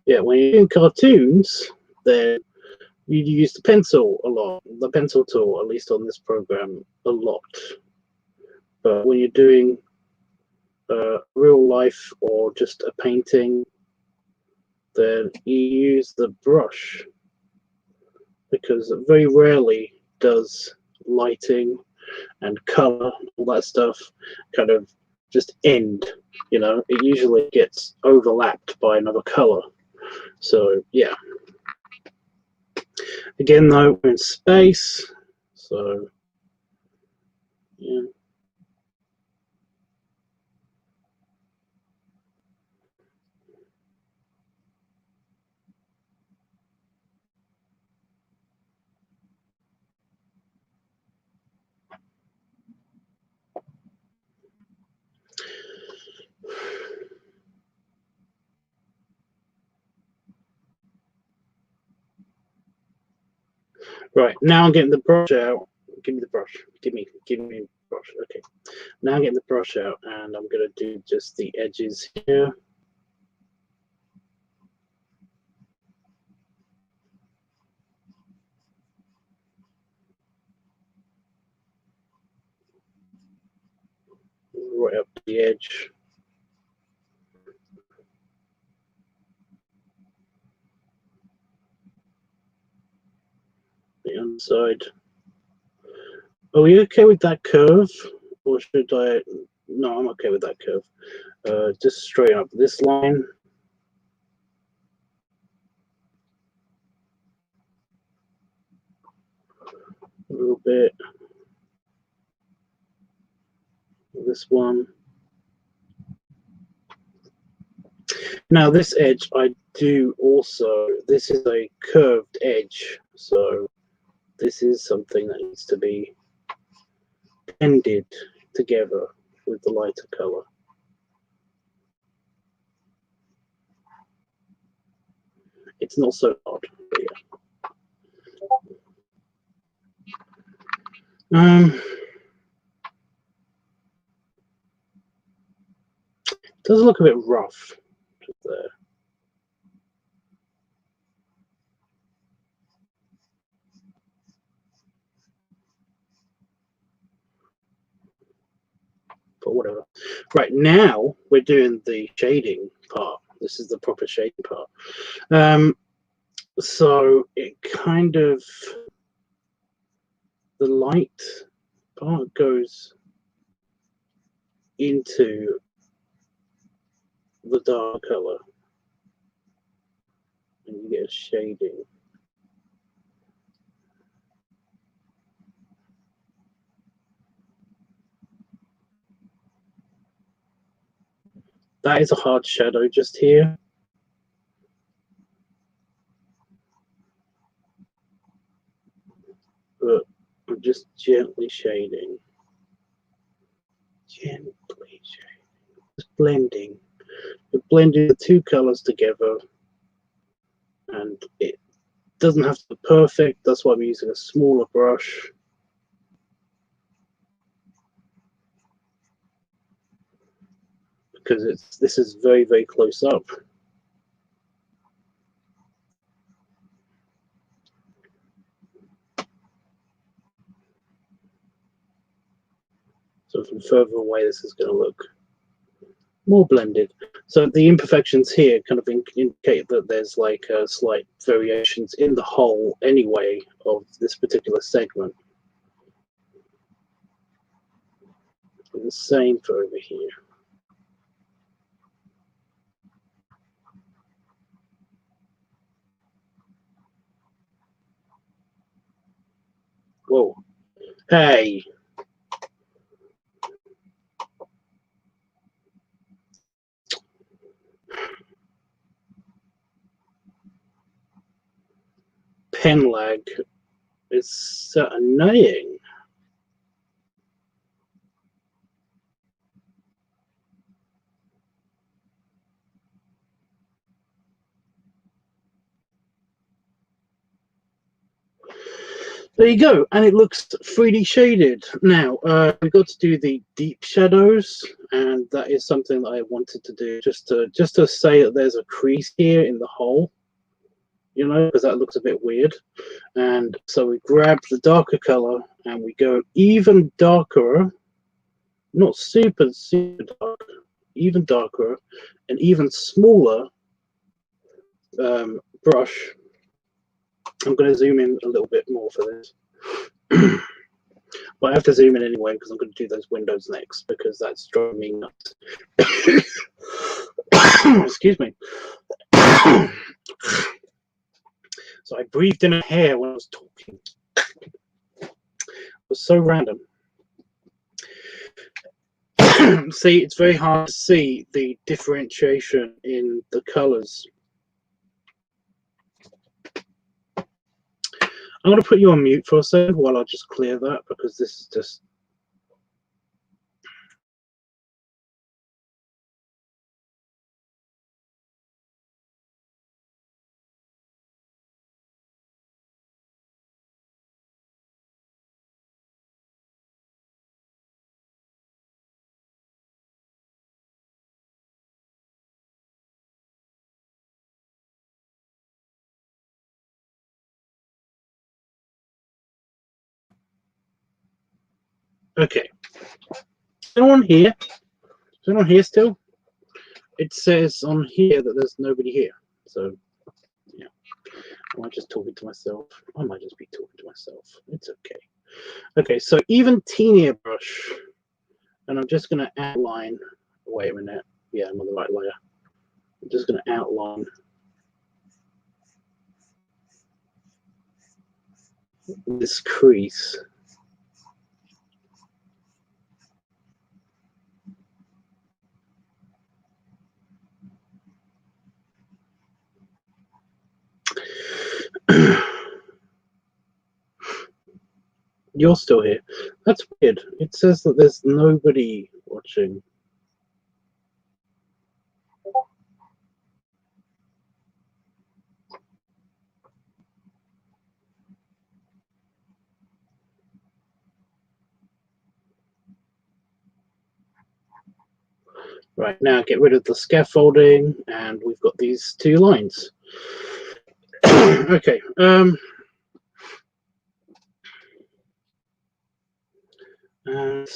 Yeah, when you're doing cartoons, then you use the pencil a lot, the pencil tool, at least on this program, a lot. But when you're doing real life or just a painting, then you use the brush, because very rarely does lighting and color, all that stuff, kind of just end. You know, it usually gets overlapped by another color. So yeah. Again, though, we're in space, so yeah. Right, now I'm getting the brush out. Give me the brush. Give me the brush. Okay. Now I'm getting the brush out, and I'm gonna do just the edges here. Right up the edge. The underside. Are we okay with that curve? Or should I? No, I'm okay with that curve. Just straighten up this line. A little bit. This one. Now this edge, I do also, this is a curved edge, so this is something that needs to be blended together with the lighter color. It's not so hard, but yeah. It does look a bit rough there. But whatever. Right, now we're doing the shading part. This is the proper shading part. So it kind of, the light part goes into the dark color, and you get a shading. That is a hard shadow just here. But I'm just gently shading. Gently shading. Just blending. You're blending the two colors together, and it doesn't have to be perfect. That's why I'm using a smaller brush. Because this is very, very close up. So from further away, this is going to look more blended. So the imperfections here kind of indicate that there's like slight variations in the whole anyway of this particular segment. And the same for over here. Whoa. Hey. Pen lag is so annoying. There you go, and it looks 3D shaded. Now, we've got to do the deep shadows, and that is something that I wanted to do just to say that there's a crease here in the hole, you know, because that looks a bit weird. And so we grab the darker color and we go even darker, not super dark, even darker, and even smaller brush. I'm going to zoom in a little bit more for this. But I have to zoom in anyway because I'm going to do those windows next because that's driving me nuts. Excuse me. So I breathed in a hair when I was talking. It was so random. See, it's very hard to see the differentiation in the colors. I'm going to put you on mute for a second while I just clear that because this is just... Okay. Is anyone here? Is anyone here still? It says on here that there's nobody here. So, yeah. Am I just talking to myself? I might just be talking to myself. It's okay. Okay, so even teenier brush. And I'm just going to outline. Wait a minute. Yeah, I'm on the right layer. I'm just going to outline this crease. You're still here. That's weird. It says that there's nobody watching. Right, now get rid of the scaffolding, and we've got these two lines. Okay. And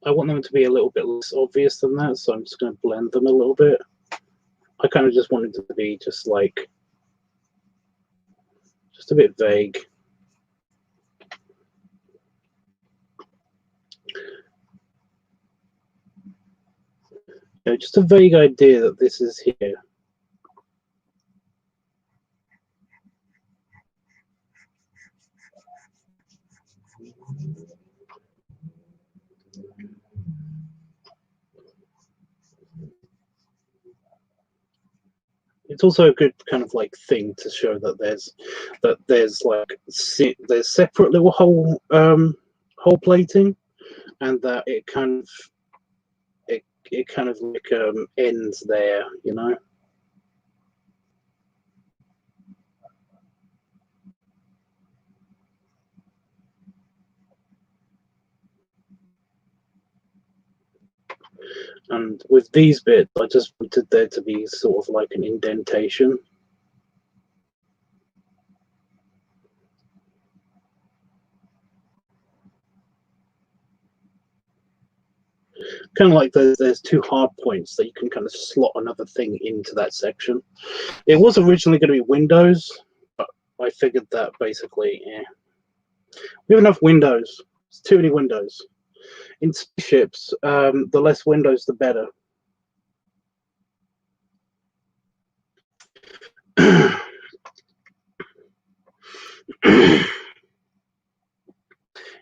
I want them to be a little bit less obvious than that, so I'm just going to blend them a little bit. I kind of just wanted it to be just like, just a bit vague. You know, just a vague idea that this is here. It's also a good kind of like thing to show that there's like there's separate little hole plating, and that it kind of it kind of like ends there, you know. And with these bits, I just wanted there to be sort of like an indentation. Kind of like there's two hard points that you can kind of slot another thing into that section. It was originally going to be windows, but I figured that basically, yeah, we have enough windows. It's too many windows. In spaceships, the less windows, the better.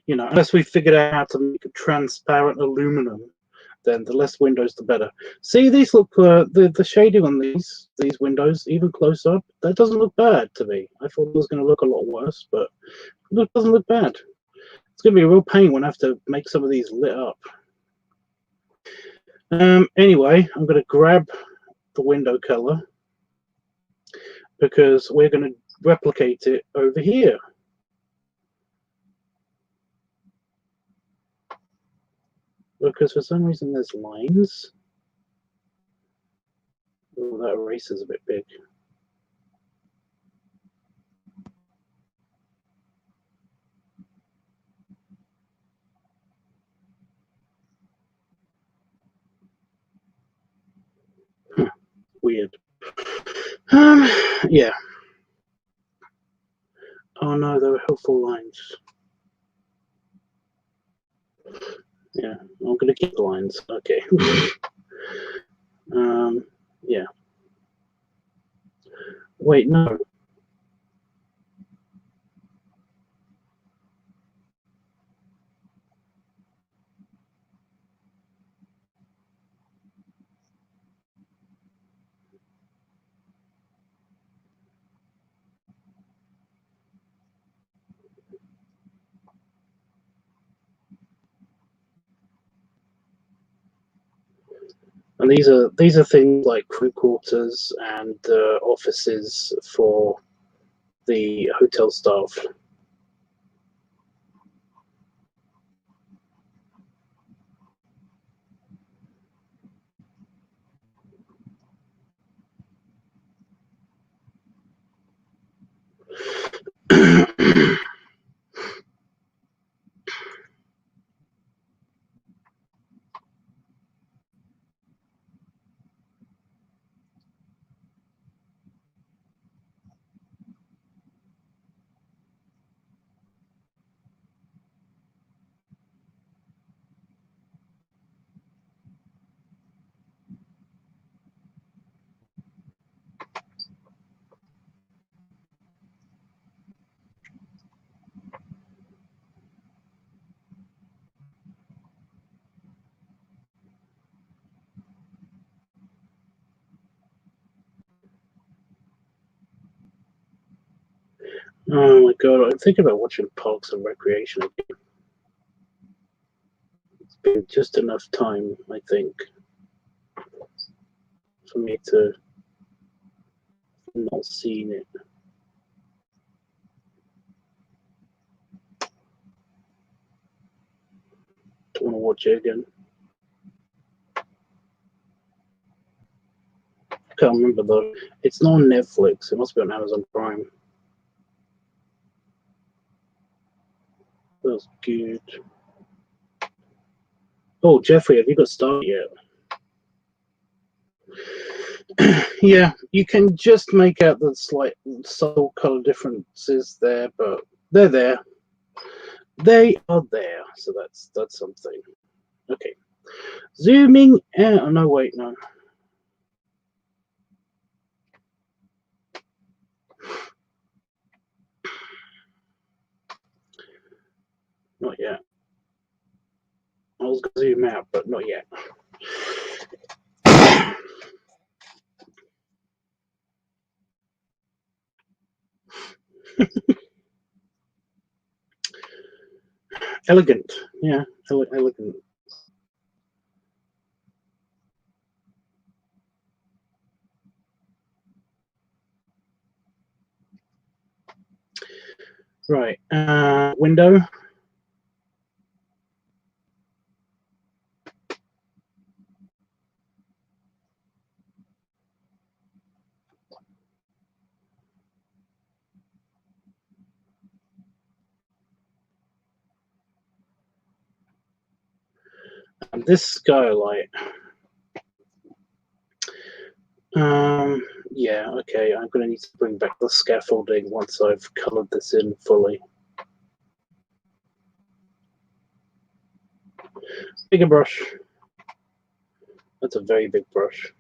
You know, unless we figured out how to make a transparent aluminum, then the less windows, the better. See, these look the shading on these windows, even close up, that doesn't look bad to me. I thought it was going to look a lot worse, but it doesn't look bad. It's going to be a real pain when I have to make some of these lit up. Anyway, I'm going to grab the window color because we're going to replicate it over here. because for some reason there's lines. Oh, that eraser's a bit big. Weird. Yeah. Oh no, there were helpful lines. Yeah, I'm gonna keep the lines. Okay. Yeah. Wait, no. And these are things like crew quarters and offices for the hotel staff. Oh my god, I'm thinking about watching Parks and Recreation again. It's been just enough time, I think, for me to not seen it. Don't want to watch it again. Can't remember though. It's not on Netflix. It must be on Amazon Prime. That was good. Oh, Jeffrey, have you got started yet? Yeah, you can just make out the slight subtle color differences there, but they're there. They are there, so that's something. Okay, zooming out. Oh, no, wait, no. Not yet. I was going to zoom out, but not yet. Elegant, yeah, elegant. Right, window. And this skylight. Yeah, okay, I'm going to need to bring back the scaffolding once I've coloured this in fully. Bigger brush. That's a very big brush.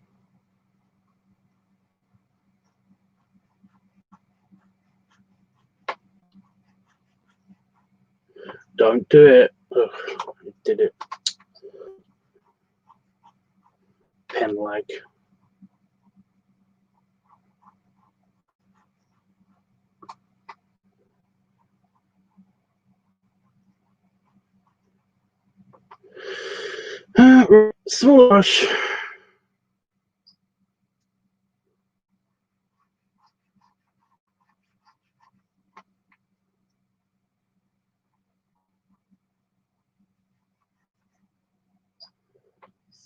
Don't do it. Ugh, I did it. Pen lag. Small brush.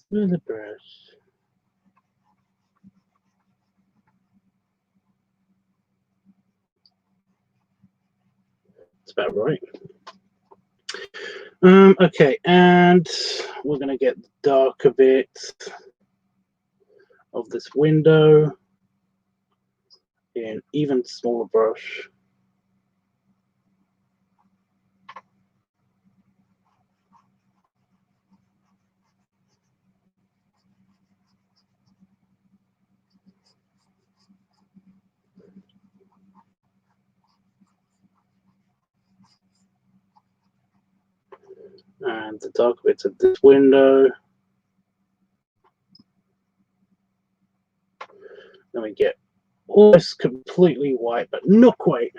With the brush. That's about right. Okay, and we're going to get the darker bit of this window in even smaller brush. And the dark bits of this window. Then we get almost completely white, but not quite.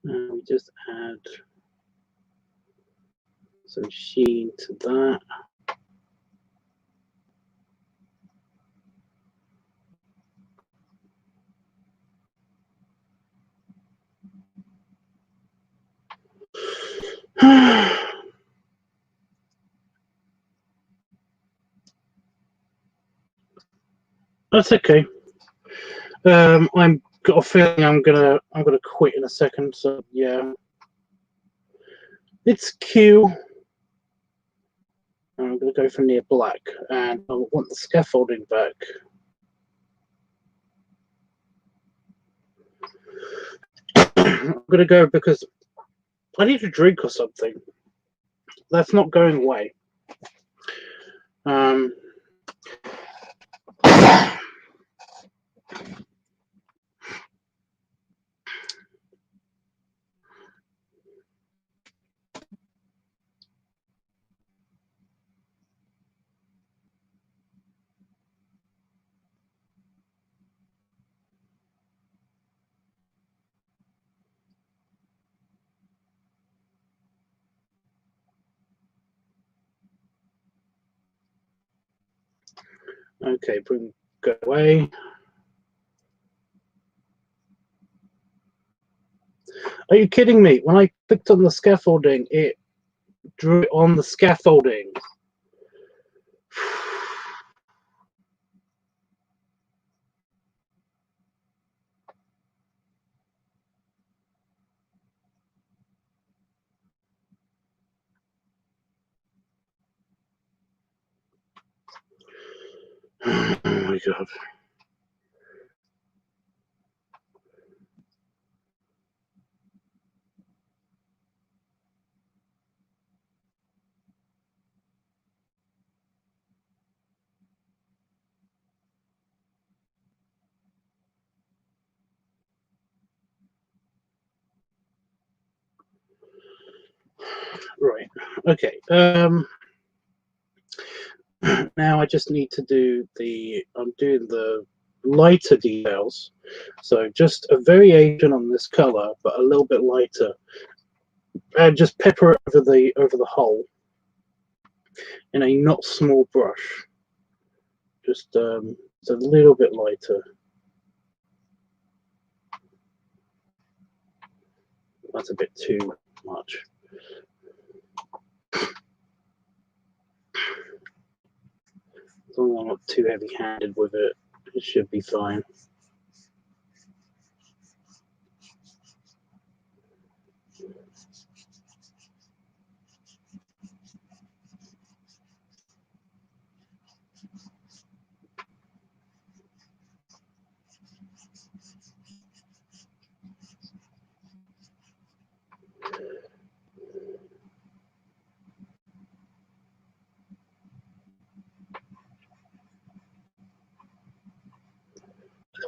And we just add some sheen to that. That's okay. I'm got a feeling I'm gonna quit in a second. So yeah, it's Q. I'm gonna go for near black, and I want the scaffolding back. I'm gonna go because I need a drink or something. That's not going away. Okay, go away. Are you kidding me? When I clicked on the scaffolding, it drew it on the scaffolding. Oh my god. Right. Okay. Now I just need to do I'm doing the lighter details. So just a variation on this color, but a little bit lighter. And just pepper it over the whole in a not small brush. Just a little bit lighter. That's a bit too much. As long as I'm not too heavy-handed with it, it should be fine.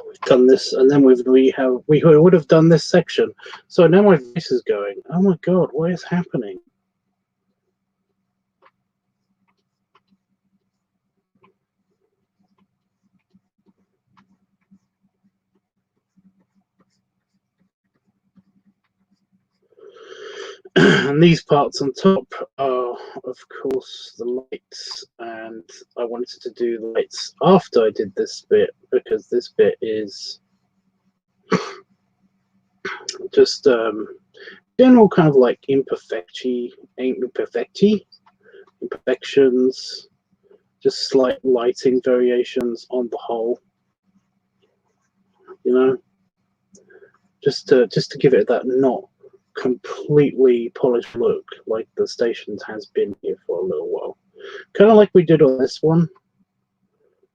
We've done this, and then we would have done this section. So now my voice is going. Oh my god, what is happening? And these parts on top are, of course, the lights. And I wanted to do the lights after I did this bit, because this bit is just general kind of like imperfections, just slight lighting variations on the whole, you know, just to give it that not completely polished look like the Stations has been here for a little while, kind of like we did on this one.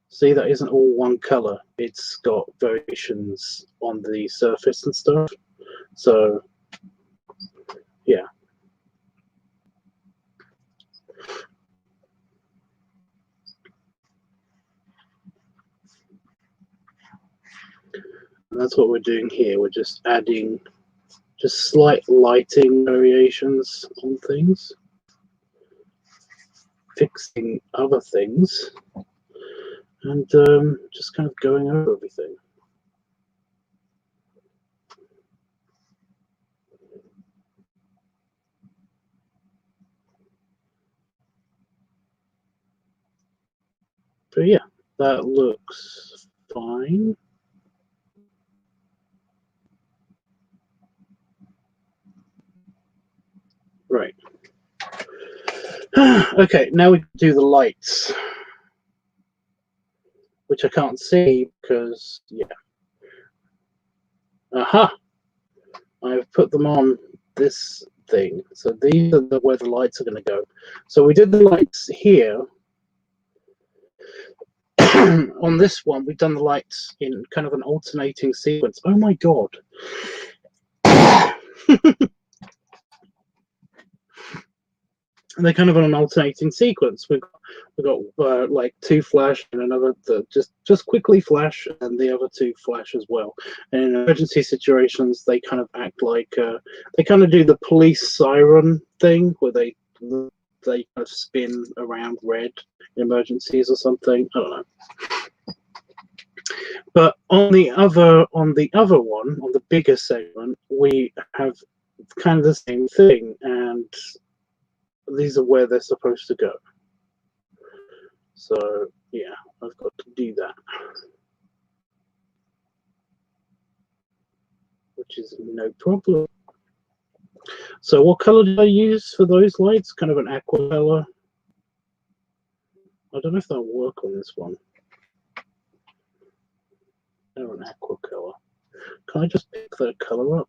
See, that isn't all one color, it's got variations on the surface and stuff. So yeah, and that's what we're doing here. We're just adding just slight lighting variations on things, fixing other things, and just kind of going over everything. But yeah, that looks fine. Right. Okay, now we do the lights, which I can't see because, yeah. Aha! I've put them on this thing. So these are where the lights are going to go. So we did the lights here. On this one, we've done the lights in kind of an alternating sequence. Oh my god. And they're kind of on an alternating sequence. We've got like two flash and another just quickly flash, and the other two flash as well. And in emergency situations, they kind of act like they kind of do the police siren thing where they kind of spin around red in emergencies or something. I don't know. But on the other one, on the bigger segment, we have kind of the same thing, and these are where they're supposed to go. So yeah, I've got to do that, which is no problem. So what color did I use for those lights? Kind of an aqua color. I don't know if that'll work on this one. Oh, an aqua color. Can I just pick that color up?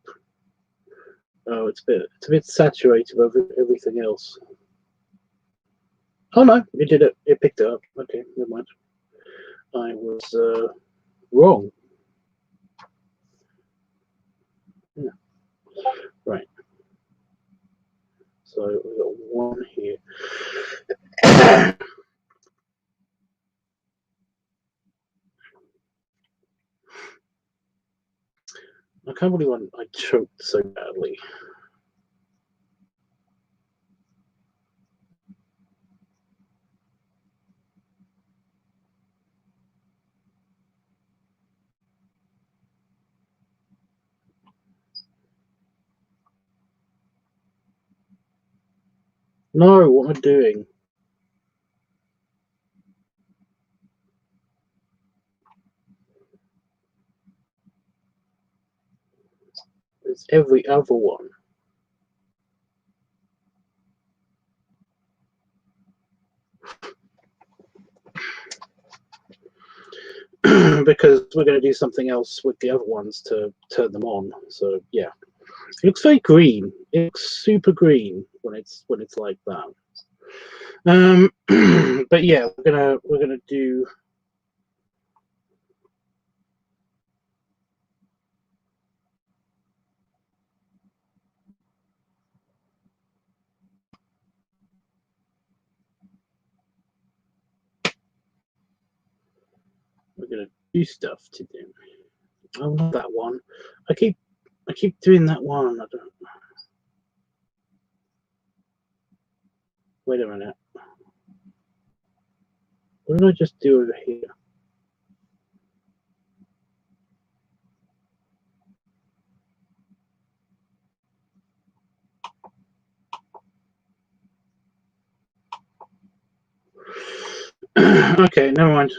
Oh, it's a bit saturated over everything else. Oh no, it did it. It picked it up. Okay, never mind. I was wrong. Yeah. Right. So we've got one here. I can't believe I choked so badly. No, what am I doing? It's every other one. Because we're going to do something else with the other ones to turn them on. So yeah, it looks very green. It looks super green when it's like that. But yeah, we're gonna do. We're gonna do stuff to them. Oh, not that one. I keep doing that one. I don't. Wait a minute. What did I just do over here? Okay, never mind.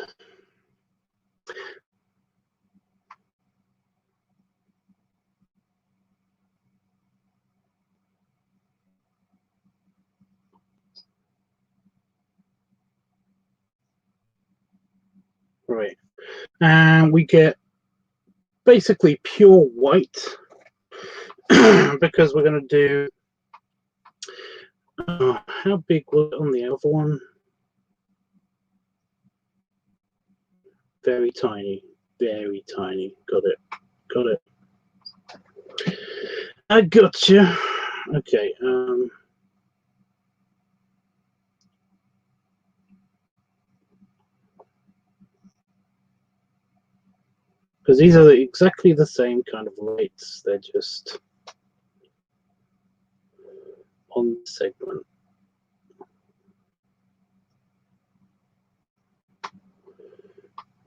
Right, and we get basically pure white because we're going to do. How big was it on the other one? Very tiny, very tiny. Got it, got it. I gotcha. Okay. Because these are exactly the same kind of lights. They're just on the segment.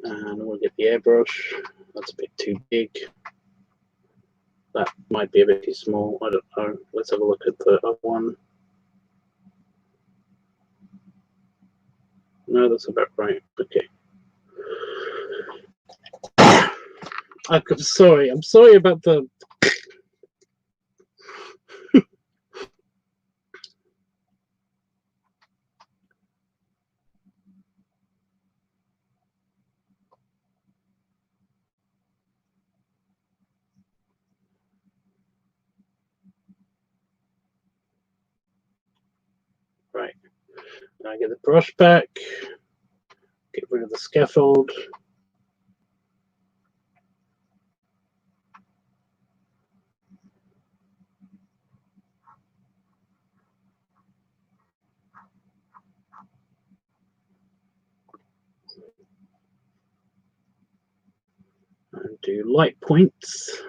And we'll get the airbrush. That's a bit too big. That might be a bit too small. I don't know. Let's have a look at the other one. No, that's about right. Okay. I'm sorry. I'm sorry about the. Right. Now I get the brush back. Get rid of the scaffold. And do light points.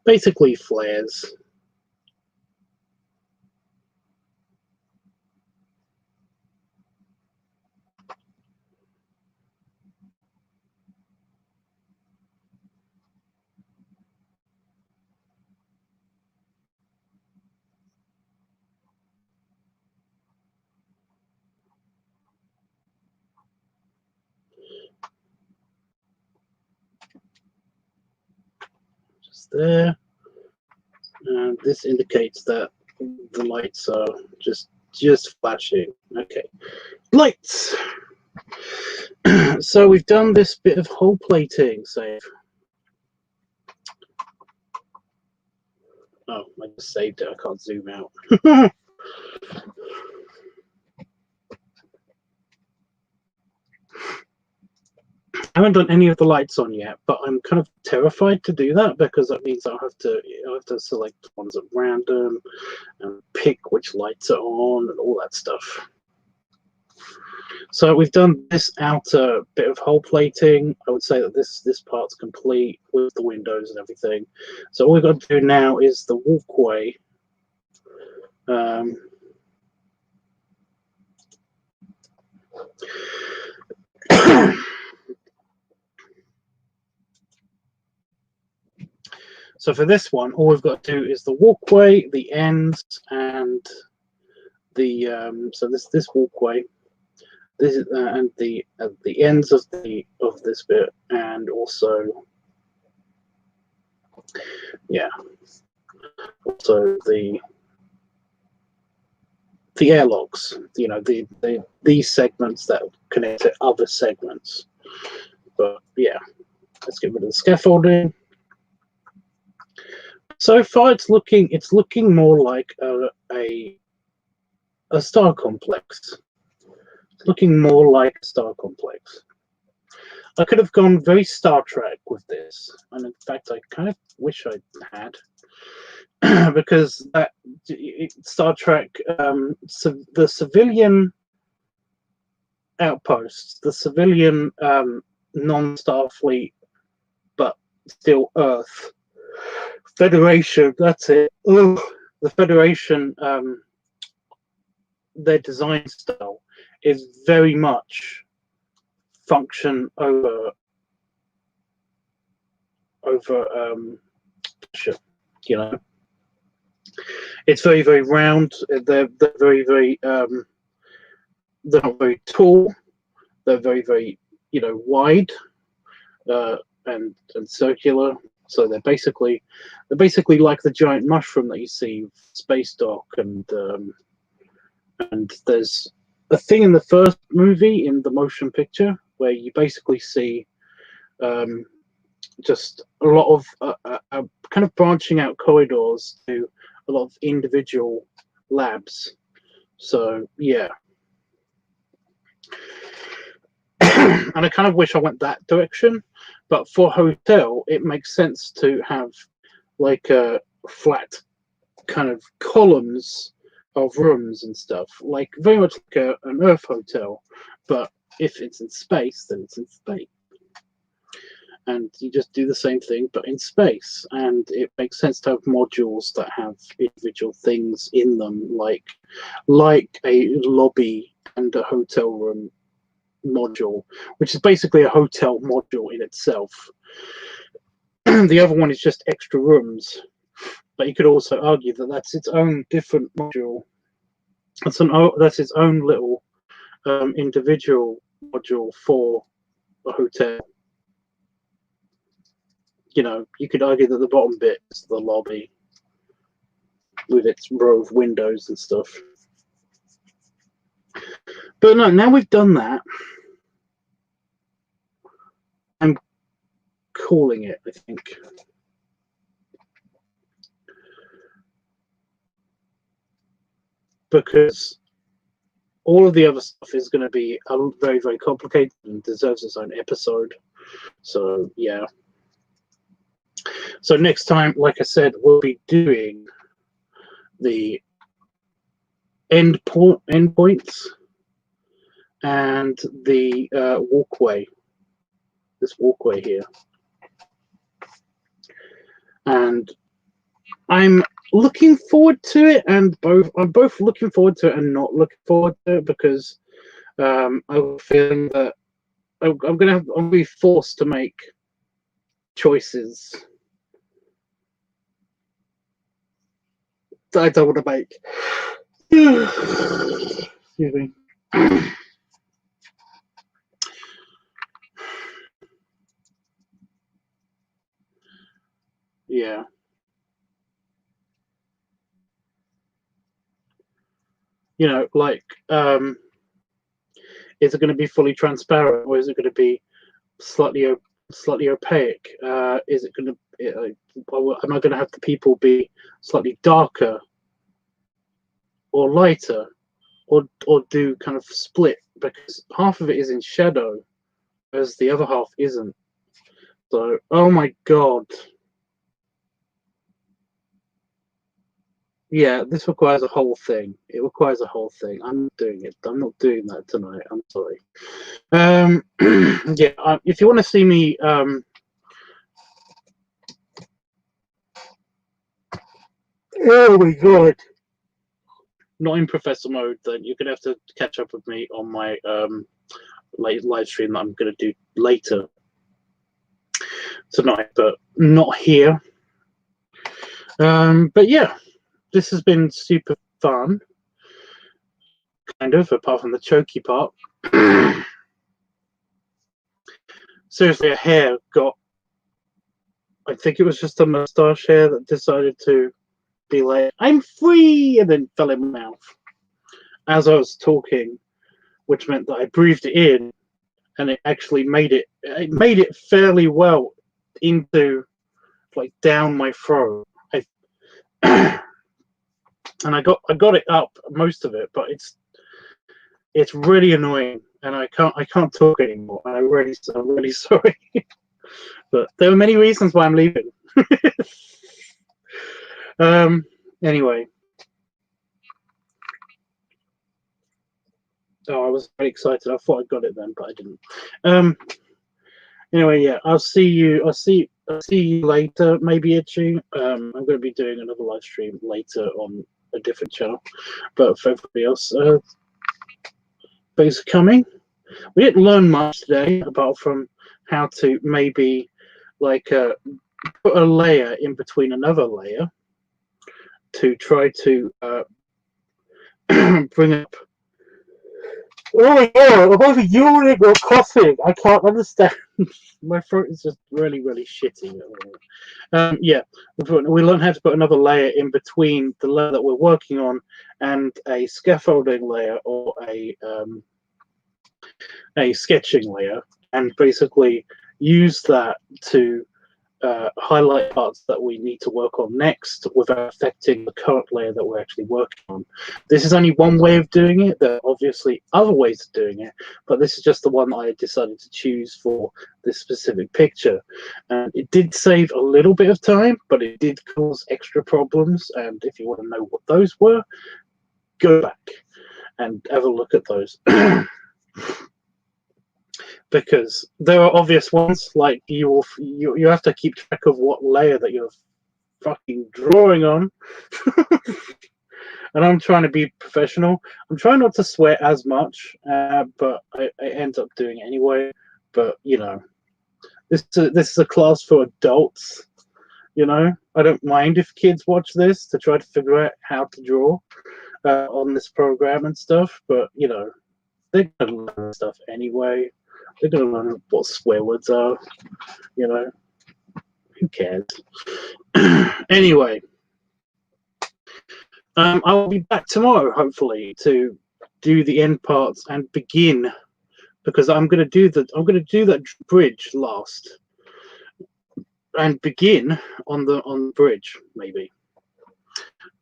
Basically flares. Just there. And this indicates that the lights are just flashing. Okay. Lights! So we've done this bit of hole plating, save. Oh, I just saved it. I can't zoom out. I haven't done any of the lights on yet, but I'm kind of terrified to do that because that means I'll have to select ones at random and pick which lights are on and all that stuff. So we've done this outer bit of hole plating. I would say that this part's complete with the windows and everything. So all we've got to do now is the walkway. So for this one, all we've got to do is the walkway, the ends, and the so this walkway. This is and the ends of this bit, and also also the airlocks. You know, these segments that connect to other segments. But yeah, let's get rid of the scaffolding. So far, it's looking more like a star complex. It's looking more like a star complex. I could have gone very Star Trek with this, and in fact, I kind of wish I had, because Star Trek, the civilian outposts, the civilian non-Starfleet, but still Earth Federation. That's it. Ugh. The Federation, their design style is very much function over you know, it's very round. They're very they're not very tall. they're very, very, you know, wide and circular. So they're basically like the giant mushroom that you see with Space Dock, and there's a thing in the first movie in the motion picture where you basically see just a lot of kind of branching out corridors to a lot of individual labs. So yeah. And I kind of wish I went that direction, but for hotel it makes sense to have like a flat kind of columns of rooms and stuff, like very much like an Earth hotel, but if it's in space, then it's in space. And you just do the same thing but in space, and it makes sense to have modules that have individual things in them, like a lobby and a hotel room module, which is basically a hotel module in itself. The other one is just extra rooms, but you could also argue that that's its own different module. That's its own little individual module for a hotel. You know, you could argue that the bottom bit is the lobby with its row of windows and stuff. But no, now we've done that, I'm calling it, I think. Because all of the other stuff is going to be very, very complicated and deserves its own episode. So, yeah. So next time, like I said, we'll be doing the endpoints and the walkway. This walkway here. And I'm looking forward to it, and I'm both looking forward to it and not looking forward to it, because I have a feeling that I'm going to be forced to make choices that I don't want to make. Excuse me. Yeah. You know, like, is it going to be fully transparent, or is it going to be slightly opaque? Is it going to? Am I going to have the people be slightly darker or lighter, or do kind of split, because half of it is in shadow, whereas the other half isn't. So, oh my god. Yeah, this requires a whole thing. It requires a whole thing. I'm not doing it. I'm not doing that tonight. I'm sorry. Yeah, if you want to see me, oh my god, not in professor mode, then you're gonna have to catch up with me on my live stream that I'm gonna do later tonight, but not here. But yeah, this has been super fun, kind of, apart from the choky part. Seriously, a hair got, I think it was just a moustache hair that decided to be like, I'm free, and then fell in my mouth as I was talking, which meant that I breathed it in, and it actually made it fairly well into, like, down my throat. And I got it up, most of it, but it's really annoying, and I can't talk anymore. And I'm really sorry. But there are many reasons why I'm leaving. Anyway. Oh, I was very excited. I thought I got it then, but I didn't. Anyway, yeah, I'll see you later, maybe, Itchy. I'm going to be doing another live stream later on a different channel. But for everybody else, thanks for coming. We didn't learn much today, apart from how to maybe, like, put a layer in between another layer to try to bring up Oh my god, I'm either yawning or coughing. I can't understand. My throat is just really, really shitty. Yeah, we learned how to put another layer in between the layer that we're working on and a scaffolding layer or a sketching layer, and basically use that to highlight parts that we need to work on next without affecting the current layer that we're actually working on. This is only one way of doing it. There are obviously other ways of doing it, but this is just the one I decided to choose for this specific picture. And it did save a little bit of time, but it did cause extra problems. And if you want to know what those were, go back and have a look at those. Because there are obvious ones, like you have to keep track of what layer that you're fucking drawing on. And I'm trying to be professional. I'm trying not to swear as much, but I end up doing it anyway. But you know, this is a class for adults. You know, I don't mind if kids watch this to try to figure out how to draw on this program and stuff. But you know, they're gonna learn stuff anyway. They're gonna learn what swear words are. You know, who cares? Anyway, I'll be back tomorrow, hopefully, to do the end parts and begin, because I'm gonna do that bridge last and begin on the bridge maybe.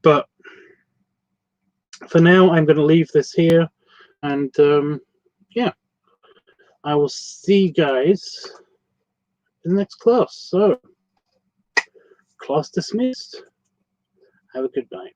But for now, I'm gonna leave this here, and yeah, I will see you guys in the next class. So, class dismissed. Have a good night.